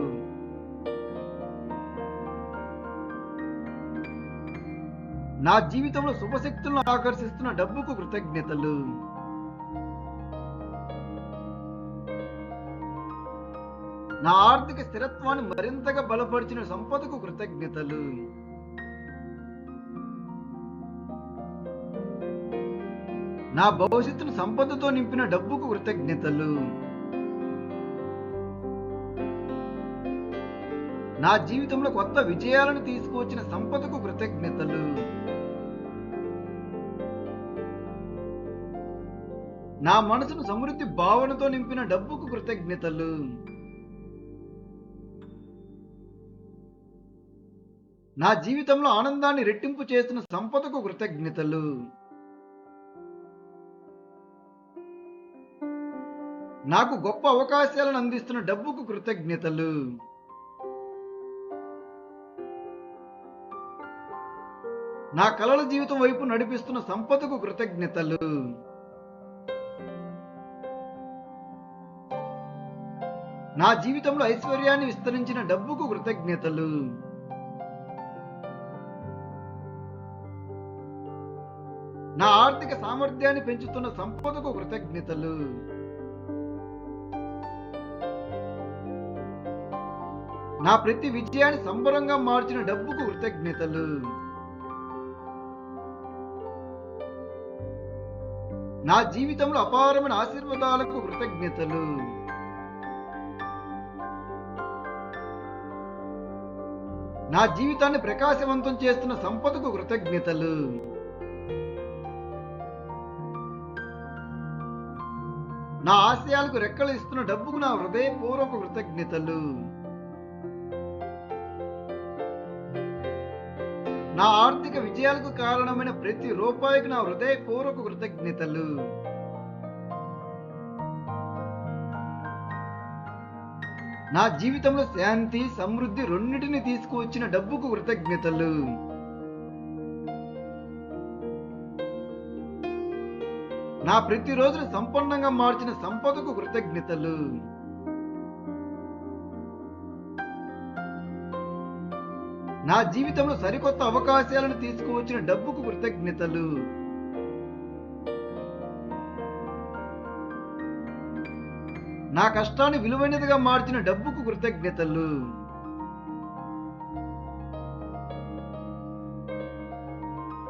నా జీవితంలో శుభశక్తులను ఆకర్షిస్తున్న డబ్బుకు కృతజ్ఞతలు. నా ఆర్థిక స్థిరత్వాన్ని మరింతగా బలపరిచిన సంపదకు కృతజ్ఞతలు. నా భవిష్యత్తును సంపదతో నింపిన డబ్బుకు కృతజ్ఞతలు. నా జీవితంలో కొత్త విజయాలను తీసుకువచ్చిన సంపదకు కృతజ్ఞతలు. నా మనసును సమృద్ధి భావనతో నింపిన డబ్బుకు కృతజ్ఞతలు. నా జీవితంలో ఆనందాన్ని రెట్టింపు చేస్తున్న సంపదకు కృతజ్ఞతలు. నాకు గొప్ప అవకాశాలను అందిస్తున్న డబ్బుకు కృతజ్ఞతలు. నా కలల జీవితం వైపు నడిపిస్తున్న సంపదకు కృతజ్ఞతలు. నా జీవితంలో ఐశ్వర్యాన్ని విస్తరించిన డబ్బుకు కృతజ్ఞతలు. నా ఆర్థిక సామర్థ్యాన్ని పెంచుతున్న సంపదకు కృతజ్ఞతలు. నా ప్రతి విజయాన్ని సంబరంగా మార్చిన డబ్బుకు కృతజ్ఞతలు. నా జీవితంలో అపారమైన ఆశీర్వాదాలకు కృతజ్ఞతలు. నా జీవితాన్ని ప్రకాశవంతం చేస్తున్న సంపదకు కృతజ్ఞతలు. నా ఆశయాలకు రెక్కలు ఇస్తున్న డబ్బుకు నా హృదయపూర్వక కృతజ్ఞతలు. నా ఆర్థిక విజయాలకు కారణమైన ప్రతి రూపాయికి నా హృదయపూర్వక కృతజ్ఞతలు. నా జీవితంలో శాంతి సమృద్ధి రెండింటిని తీసుకువచ్చిన డబ్బుకు కృతజ్ఞతలు. నా ప్రతిరోజును సంపన్నంగా మార్చిన సంపదకు కృతజ్ఞతలు. నా జీవితంలో సరికొత్త అవకాశాలను తీసుకువచ్చిన డబ్బుకు కృతజ్ఞతలు. నా కష్టాన్ని విలువైనదిగా మార్చిన డబ్బుకు కృతజ్ఞతలు.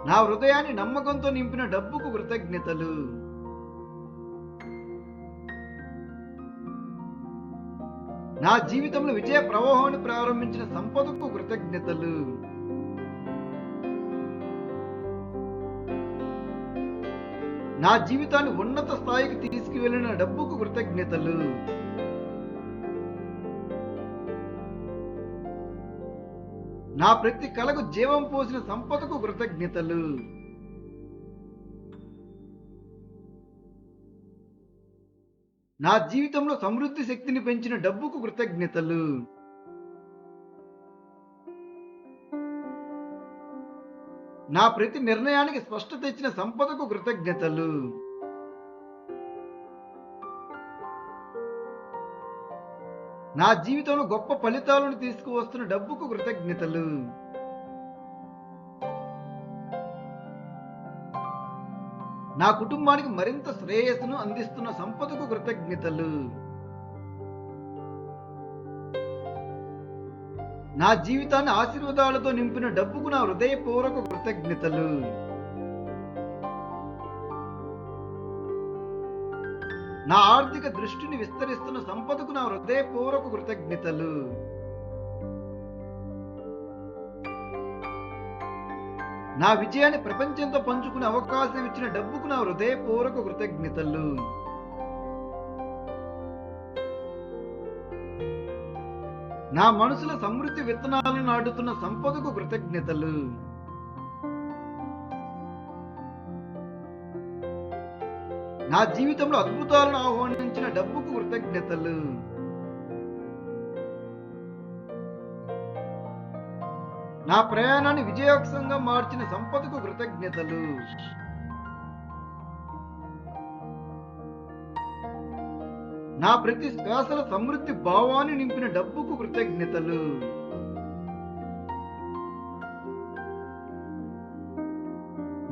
నా హృదయాన్ని నమ్మకంతో నింపిన డబ్బుకు కృతజ్ఞతలు. నా జీవితంలో విజయ ప్రవాహాన్ని ప్రారంభించిన సంపదకు కృతజ్ఞతలు. నా జీవితాన్ని ఉన్నత స్థాయికి తీసుకువెళ్ళిన డబ్బుకు కృతజ్ఞతలు. నా ప్రతి కలకు జీవం పోసిన సంపదకు కృతజ్ఞతలు. నా జీవితంలో సమృద్ధి శక్తిని పెంచిన డబ్బుకు కృతజ్ఞతలు. నా ప్రతి నిర్ణయానికి స్పష్టత ఇచ్చిన సంపదకు కృతజ్ఞతలు. నా జీవితంలో గొప్ప ఫలితాలను తీసుకువస్తున్న డబ్బుకు కృతజ్ఞతలు. నా కుటుంబానికి మరింత శ్రేయస్సును అందిస్తున్న సంపదకు కృతజ్ఞతలు. నా జీవితాన్ని ఆశీర్వాదాలతో నింపిన డబ్బుకు నా హృదయపూర్వక కృతజ్ఞతలు. నా ఆర్థిక దృష్టిని విస్తరిస్తున్న సంపదకు నా హృదయపూర్వక కృతజ్ఞతలు. నా విజయాన్ని ప్రపంచంతో పంచుకునే అవకాశం ఇచ్చిన డబ్బుకు నా హృదయపూర్వక కృతజ్ఞతలు. నా మనసులో సమృద్ధి విత్తనాలను నాటుతున్న సంపదకు కృతజ్ఞతలు. నా జీవితంలో అద్భుతాలను ఆహ్వానించిన డబ్బుకు కృతజ్ఞతలు. నా ప్రయాణాన్ని విజయోత్సవంగా మార్చిన సంపదకు కృతజ్ఞతలు. నా ప్రతి శ్వాసల సమృద్ధి భావాన్ని నింపిన డబ్బుకు కృతజ్ఞతలు.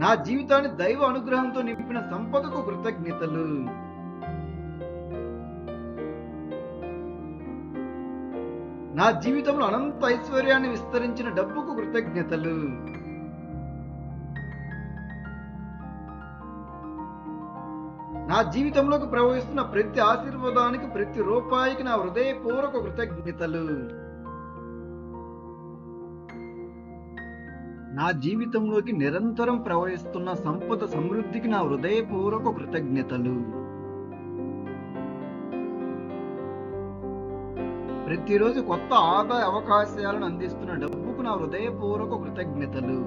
నా జీవితాన్ని దైవ అనుగ్రహంతో నింపిన సంపదకు కృతజ్ఞతలు. నా జీవితంలో అనంత ఐశ్వర్యాన్ని విస్తరించిన డబ్బుకు కృతజ్ఞతలు. నా జీవితంలోకి ప్రవహిస్తున్న ప్రతి ఆశీర్వాదానికి, ప్రతి రూపాయికి నా హృదయపూర్వక కృతజ్ఞతలు. నా జీవితంలోకి నిరంతరం ప్రవహిస్తున్న సంపద సమృద్ధికి నా హృదయపూర్వక కృతజ్ఞతలు. ప్రతిరోజు కొత్త ఆదాయ అవకాశాలను అందిస్తున్న డబ్బుకు నా హృదయపూర్వక కృతజ్ఞతలు.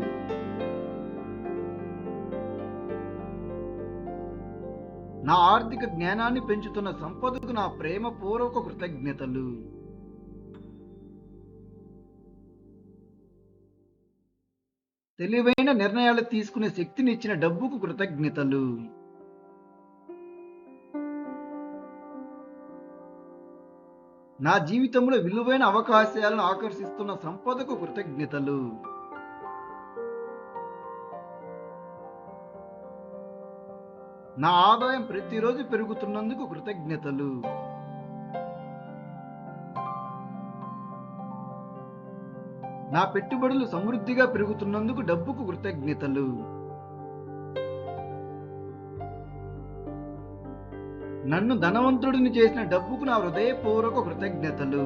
నా ఆర్థిక జ్ఞానాన్ని పెంచుతున్న సంపదకు నా ప్రేమపూర్వక కృతజ్ఞతలు. తెలివైన నిర్ణయాలు తీసుకునే శక్తిని ఇచ్చిన డబ్బుకు కృతజ్ఞతలు. నా జీవితంలో విలువైన అవకాశాలను ఆకర్షిస్తున్న సంపదకు కృతజ్ఞతలు. నా ఆదాయం ప్రతిరోజు పెరుగుతున్నందుకు కృతజ్ఞతలు. నా పెట్టుబడులు సమృద్ధిగా పెరుగుతున్నందుకు డబ్బుకు కృతజ్ఞతలు. నన్ను ధనవంతుడిని చేసిన డబ్బుకు నా హృదయపూర్వక కృతజ్ఞతలు.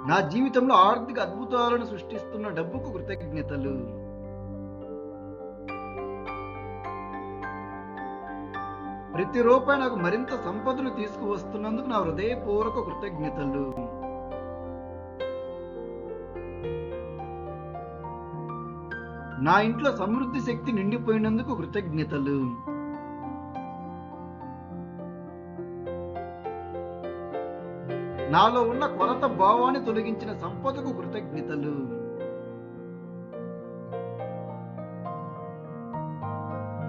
నా జీవితంలో ఆర్థిక అద్భుతాలను సృష్టిస్తున్న డబ్బుకు కృతజ్ఞతలు. ప్రతి రూపాయి నాకు మరింత సంపదను తీసుకువస్తున్నందుకు నా హృదయపూర్వక కృతజ్ఞతలు. నా ఇంట్లో సమృద్ధి శక్తి నిండిపోయినందుకు కృతజ్ఞతలు. నాలో ఉన్న కొరత భావాన్ని తొలగించిన సంపదకు కృతజ్ఞతలు.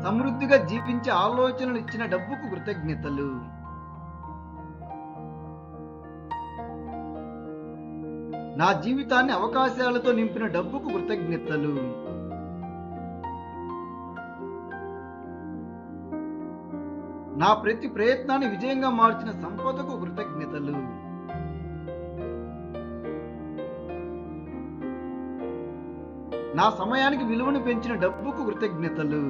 సమృద్ధిగా జీవించే ఆలోచనలు ఇచ్చిన డబ్బుకు కృతజ్ఞతలు. నా జీవితాన్ని అవకాశాలతో నింపిన డబ్బుకు కృతజ్ఞతలు. నా ప్రతి ప్రయత్నాన్ని విజయంగా మార్చిన సంపదకు కృతజ్ఞతలు. నా సమయానికి విలువను పెంచిన డబ్బుకు కృతజ్ఞతలు.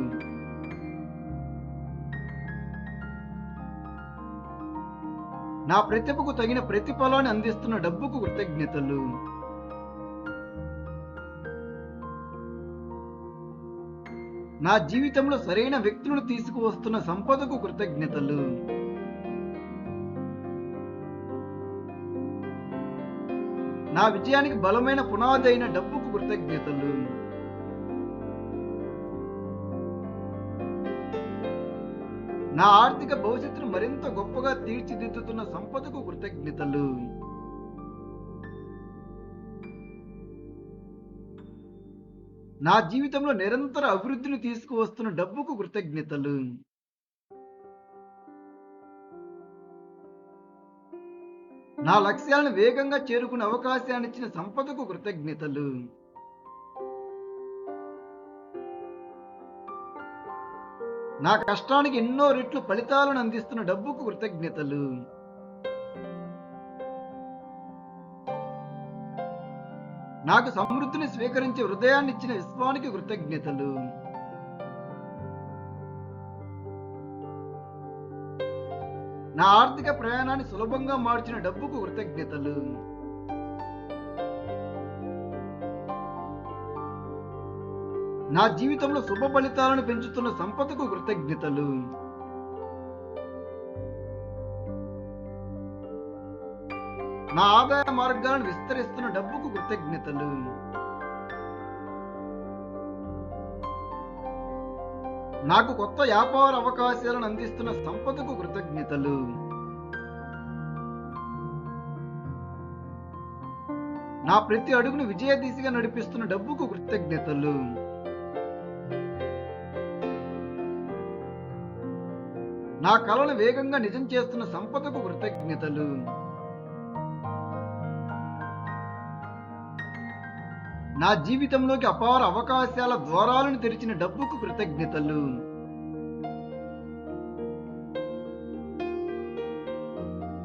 నా ప్రతిభకు తగిన ప్రతిఫలాన్ని అందిస్తున్న డబ్బుకు కృతజ్ఞతలు. నా జీవితంలో సరైన వ్యక్తులను తీసుకువస్తున్న సంపదకు కృతజ్ఞతలు. నా విజయానికి బలమైన పునాది అయిన డబ్బుకు కృతజ్ఞతలు. నా ఆర్థిక భవిష్యత్తును మరింత గొప్పగా తీర్చిదిద్దుతున్న సంపదకు కృతజ్ఞతలు. నా జీవితంలో నిరంతర అభివృద్ధిని తీసుకువస్తున్న డబ్బుకు కృతజ్ఞతలు. నా లక్ష్యాలను వేగంగా చేరుకునే అవకాశాన్ని ఇచ్చిన సంపదకు కృతజ్ఞతలు. నా కష్టానికి ఎన్నో రెట్లు ఫలితాలను అందిస్తున్న డబ్బుకు కృతజ్ఞతలు. నాకు సమృద్ధిని స్వీకరించే హృదయాన్ని ఇచ్చిన విశ్వానికి కృతజ్ఞతలు. నా ఆర్థిక ప్రయాణాన్ని సులభంగా మార్చిన డబ్బుకు కృతజ్ఞతలు. నా జీవితంలో శుభ ఫలితాలను పెంచుతున్న సంపదకు కృతజ్ఞతలు. నా ఆదాయ మార్గాలను విస్తరిస్తున్న డబ్బుకు కృతజ్ఞతలు. నాకు కొత్త వ్యాపార అవకాశాలను అందిస్తున్న సంపదకు కృతజ్ఞతలు. నా ప్రతి అడుగును విజయ దిశగా నడిపిస్తున్న డబ్బుకు కృతజ్ఞతలు. నా కలను వేగంగా నిజం చేస్తున్న సంపదకు కృతజ్ఞతలు. నా జీవితంలోకి అపార అవకాశాల ద్వారాలను తెరిచిన డబ్బుకు కృతజ్ఞతలు.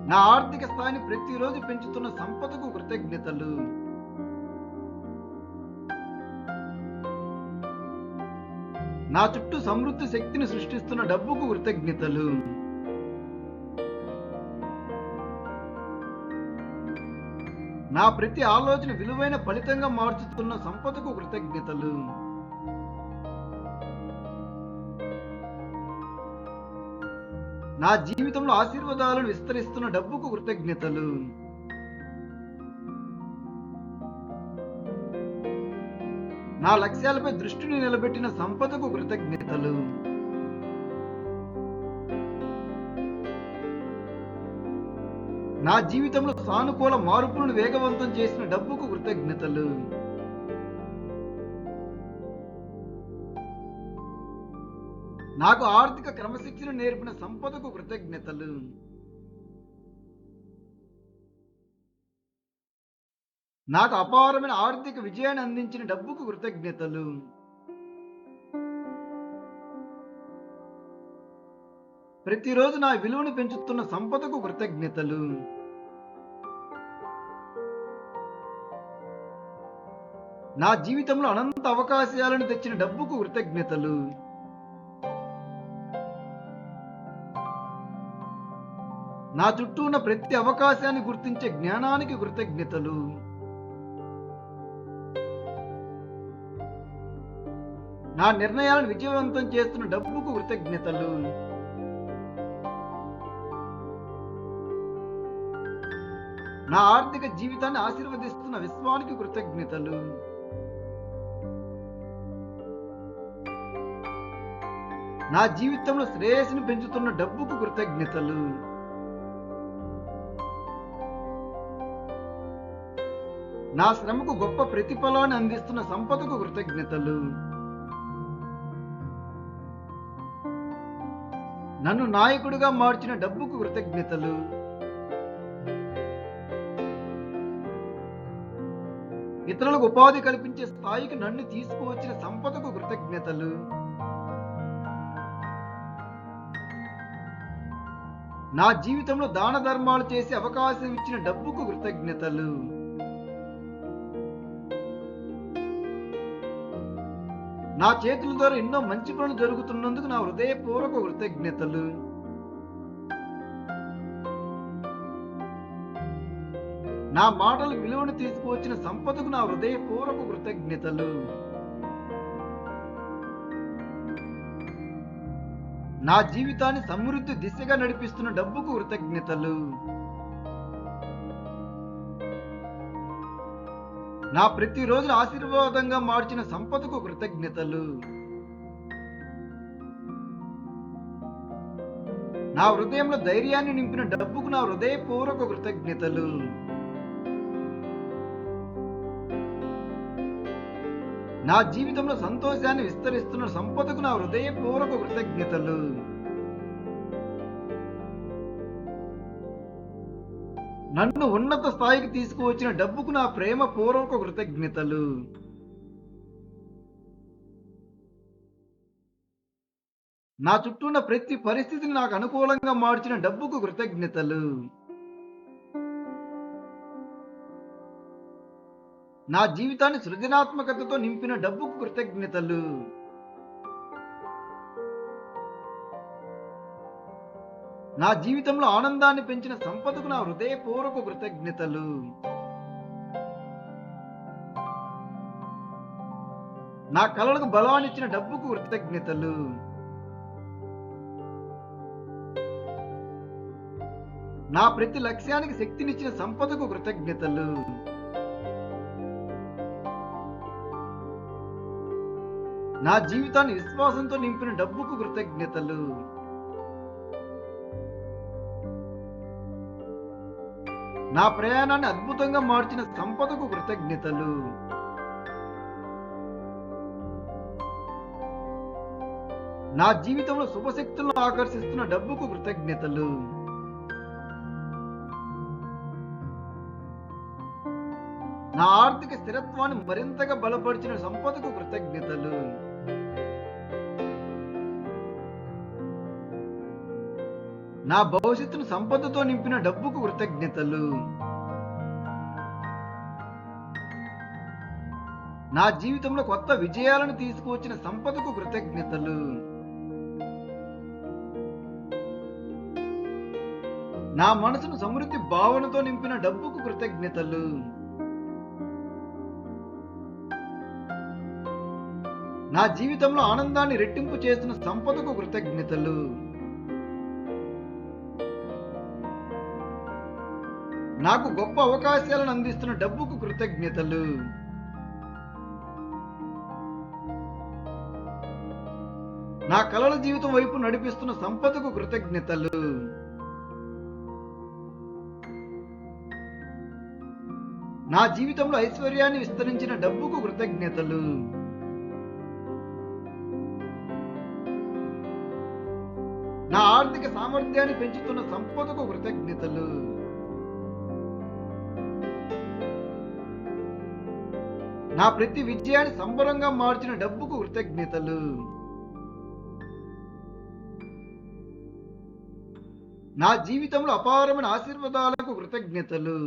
నా ఆర్థిక స్థాయిని ప్రతిరోజు పెంచుతున్న సంపదకు కృతజ్ఞతలు. నా చుట్టూ సమృద్ధి శక్తిని సృష్టిస్తున్న డబ్బుకు కృతజ్ఞతలు. నా ప్రతి ఆలోచన విలువైన ఫలితంగా మార్చుతున్న సంపదకు కృతజ్ఞతలు. నా జీవితంలో ఆశీర్వాదాలను విస్తరిస్తున్న డబ్బుకు కృతజ్ఞతలు. నా లక్ష్యాలపై దృష్టిని నిలబెట్టిన సంపదకు కృతజ్ఞతలు. నా జీవితంలో సానుకూల మార్పులను వేగవంతం చేసిన డబ్బుకు కృతజ్ఞతలు. నాకు ఆర్థిక క్రమశిక్షణ నేర్పిన సంపదకు కృతజ్ఞతలు. నాకు అపారమైన ఆర్థిక విజయాన్ని అందించిన డబ్బుకు కృతజ్ఞతలు. ప్రతిరోజు నా విలువను పెంచుతున్న సంపదకు కృతజ్ఞతలు. నా జీవితంలో అనంత అవకాశాలను తెచ్చిన డబ్బుకు కృతజ్ఞతలు. నా చుట్టూ ఉన్న ప్రతి అవకాశాన్ని గుర్తించే జ్ఞానానికి కృతజ్ఞతలు. నా నిర్ణయాలను విజయవంతం చేస్తున్న డబ్బుకు కృతజ్ఞతలు. నా ఆర్థిక జీవితాన్ని ఆశీర్వదిస్తున్న విశ్వానికి కృతజ్ఞతలు. నా జీవితంలో శ్రేయస్సును పెంచుతున్న డబ్బుకు కృతజ్ఞతలు. నా శ్రమకు గొప్ప ప్రతిఫలాన్ని అందిస్తున్న సంపదకు కృతజ్ఞతలు. నన్ను నాయకుడిగా మార్చిన డబ్బుకు కృతజ్ఞతలు. ఇతరులకు ఉపాధి కల్పించే స్థాయికి నన్ను తీసుకువచ్చిన సంపదకు కృతజ్ఞతలు. నా జీవితంలో దాన ధర్మాలు చేసే అవకాశం ఇచ్చిన డబ్బుకు కృతజ్ఞతలు. నా చేతుల ద్వారా ఎన్నో మంచి పనులు జరుగుతున్నందుకు నా హృదయపూర్వక కృతజ్ఞతలు. నా మాటలు విలువను తీసుకువచ్చిన సంపదకు నా హృదయపూర్వక కృతజ్ఞతలు. నా జీవితాన్ని సమృద్ధి దిశగా నడిపిస్తున్న డబ్బుకు కృతజ్ఞతలు. నా ప్రతిరోజు ఆశీర్వాదంగా మార్చిన సంపదకు కృతజ్ఞతలు. నా హృదయంలో ధైర్యాన్ని నింపిన డబ్బుకు నా హృదయపూర్వక కృతజ్ఞతలు. నా జీవితంలో సంతోషాన్ని విస్తరిస్తున్న సంపదకు నా హృదయపూర్వక కృతజ్ఞతలు. నన్ను ఉన్నత స్థాయికి తీసుకువచ్చిన డబ్బుకు నా ప్రేమపూర్వక కృతజ్ఞతలు. నా చుట్టూ ఉన్న ప్రతి పరిస్థితిని నాకు అనుకూలంగా మార్చిన డబ్బుకు కృతజ్ఞతలు. నా జీవితాన్ని సృజనాత్మకతతో నింపిన డబ్బుకు కృతజ్ఞతలు. నా జీవితంలో ఆనందాన్ని పెంచిన సంపదకు నా హృదయపూర్వక కృతజ్ఞతలు. నా కలలకు బలాన్నిచ్చిన డబ్బుకు కృతజ్ఞతలు. నా ప్రతి లక్ష్యానికి శక్తినిచ్చిన సంపదకు కృతజ్ఞతలు. నా జీవితాన్ని విశ్వాసంతో నింపిన డబ్బుకు కృతజ్ఞతలు. నా ప్రయాణాన్ని అద్భుతంగా మార్చిన సంపదకు కృతజ్ఞతలు. నా జీవితంలో శుభశక్తులను ఆకర్షిస్తున్న డబ్బుకు కృతజ్ఞతలు. నా ఆర్థిక స్థిరత్వాన్ని మరింతగా బలపరిచిన సంపదకు కృతజ్ఞతలు. నా భవిష్యత్తును సంపదతో నింపిన డబ్బుకు కృతజ్ఞతలు. నా జీవితంలో కొత్త విజయాలను తీసుకువచ్చిన సంపదకు కృతజ్ఞతలు. నా మనసును సమృద్ధి భావనతో నింపిన డబ్బుకు కృతజ్ఞతలు. నా జీవితంలో ఆనందాన్ని రెట్టింపు చేసిన సంపదకు కృతజ్ఞతలు. నాకు గొప్ప అవకాశాలను అందిస్తున్న డబ్బుకు కృతజ్ఞతలు. నా కలల జీవితం వైపు నడిపిస్తున్న సంపదకు కృతజ్ఞతలు. నా జీవితంలో ఐశ్వర్యాన్ని విస్తరించిన డబ్బుకు కృతజ్ఞతలు. నా ఆర్థిక సామర్థ్యాన్ని పెంచుతున్న సంపదకు కృతజ్ఞతలు. నా ప్రతి విజయాన్ని సంబరంగా మార్చిన డబ్బుకు కృతజ్ఞతలు. నా జీవితంలో అపారమైన ఆశీర్వాదాలకు కృతజ్ఞతలు.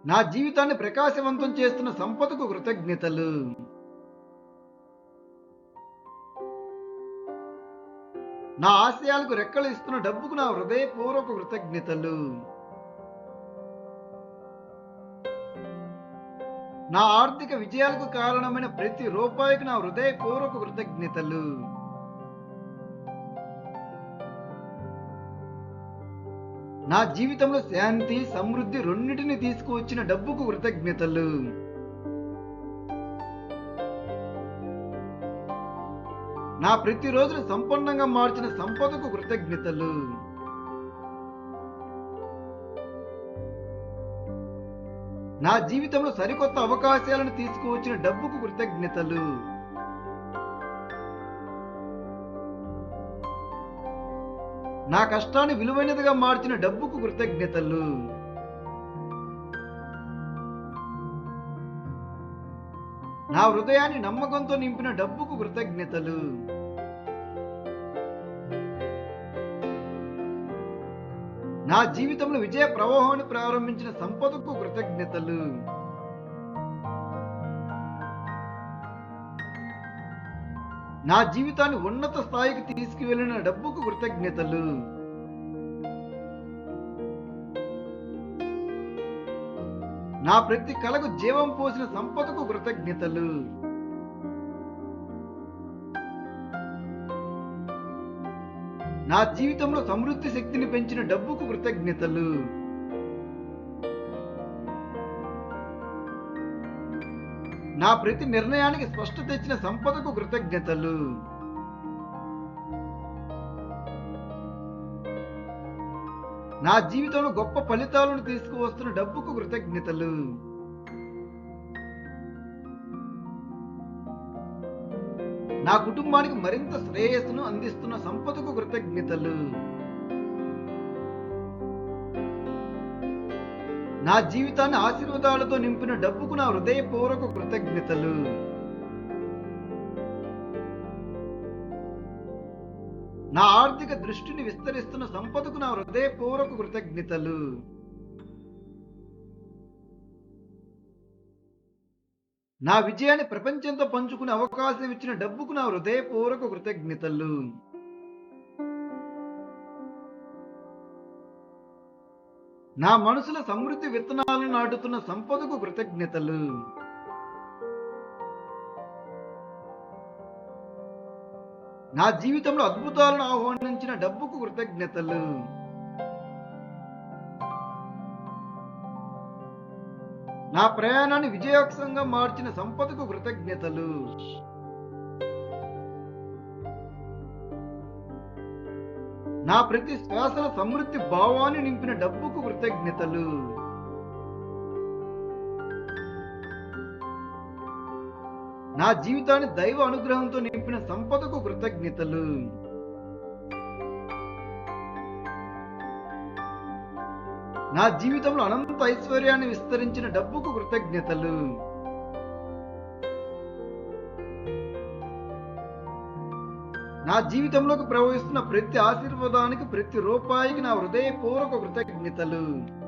నా జీవితాన్ని ప్రకాశవంతం చేస్తున్న సంపదకు కృతజ్ఞతలు. నా ఆశయాలకు రెక్కలు ఇస్తున్న డబ్బుకు నా హృదయపూర్వక కృతజ్ఞతలు. నా ఆర్థిక విజయాలకు కారణమైన ప్రతి రూపాయికి నా హృదయపూర్వక కృతజ్ఞతలు. నా జీవితంలో శాంతి సమృద్ధి రెండింటిని తీసుకువచ్చిన డబ్బుకు కృతజ్ఞతలు. నా ప్రతిరోజును సంపన్నంగా మార్చిన సంపదకు కృతజ్ఞతలు. నా జీవితంలో సరికొత్త అవకాశాలను తీసుకువచ్చిన డబ్బుకు కృతజ్ఞతలు. నా కష్టాన్ని విలువైనదిగా మార్చిన డబ్బుకు కృతజ్ఞతలు. నా హృదయాన్ని నమ్మకంతో నింపిన డబ్బుకు కృతజ్ఞతలు. నా జీవితంలో విజయ ప్రవాహాన్ని ప్రారంభించిన సంపదకు కృతజ్ఞతలు. నా జీవితాన్ని ఉన్నత స్థాయికి తీసుకువెళ్లిన డబ్బుకు కృతజ్ఞతలు. నా ప్రతి కళకు జీవం పోసిన సంపదకు కృతజ్ఞతలు. నా జీవితంలో సమృద్ధి శక్తిని పెంచిన డబ్బుకు కృతజ్ఞతలు. నా ప్రతి నిర్ణయానికి స్పష్టత ఇచ్చిన సంపదకు కృతజ్ఞతలు. నా జీవితంలో గొప్ప ఫలితాలను తీసుకువస్తున్న డబ్బుకు కృతజ్ఞతలు. నా కుటుంబానికి మరింత శ్రేయస్సును అందిస్తున్న సంపదకు కృతజ్ఞతలు. నా జీవితాన్ని ఆశీర్వాదాలతో నింపిన డబ్బుకు నా హృదయపూర్వక కృతజ్ఞతలు. నా ఆర్థిక దృష్టిని విస్తరిస్తున్న సంపదకు నా హృదయపూర్వక కృతజ్ఞతలు. నా విజయాన్ని ప్రపంచంతో పంచుకునే అవకాశం ఇచ్చిన డబ్బుకు నా హృదయపూర్వక కృతజ్ఞతలు. నా మనసులో సమృద్ధి విత్తనాలను నాటుతున్న సంపదకు కృతజ్ఞతలు. నా జీవితంలో అద్భుతాలను ఆహ్వానించిన డబ్బుకు కృతజ్ఞతలు. నా ప్రయాణాన్ని విజయోత్సవంగా మార్చిన సంపదకు కృతజ్ఞతలు. నా ప్రతి శ్వాసల సమృద్ధి భావాన్ని నింపిన డబ్బుకు కృతజ్ఞతలు. నా జీవితాన్ని దైవ అనుగ్రహంతో నింపిన సంపదకు కృతజ్ఞతలు. నా జీవితంలో అనంత ఐశ్వర్యాన్ని విస్తరించిన డబ్బుకు కృతజ్ఞతలు. నా జీవితంలోకి ప్రవహిస్తున్న ప్రతి ఆశీర్వాదానికి, ప్రతి రూపాయికి నా హృదయపూర్వక కృతజ్ఞతలు.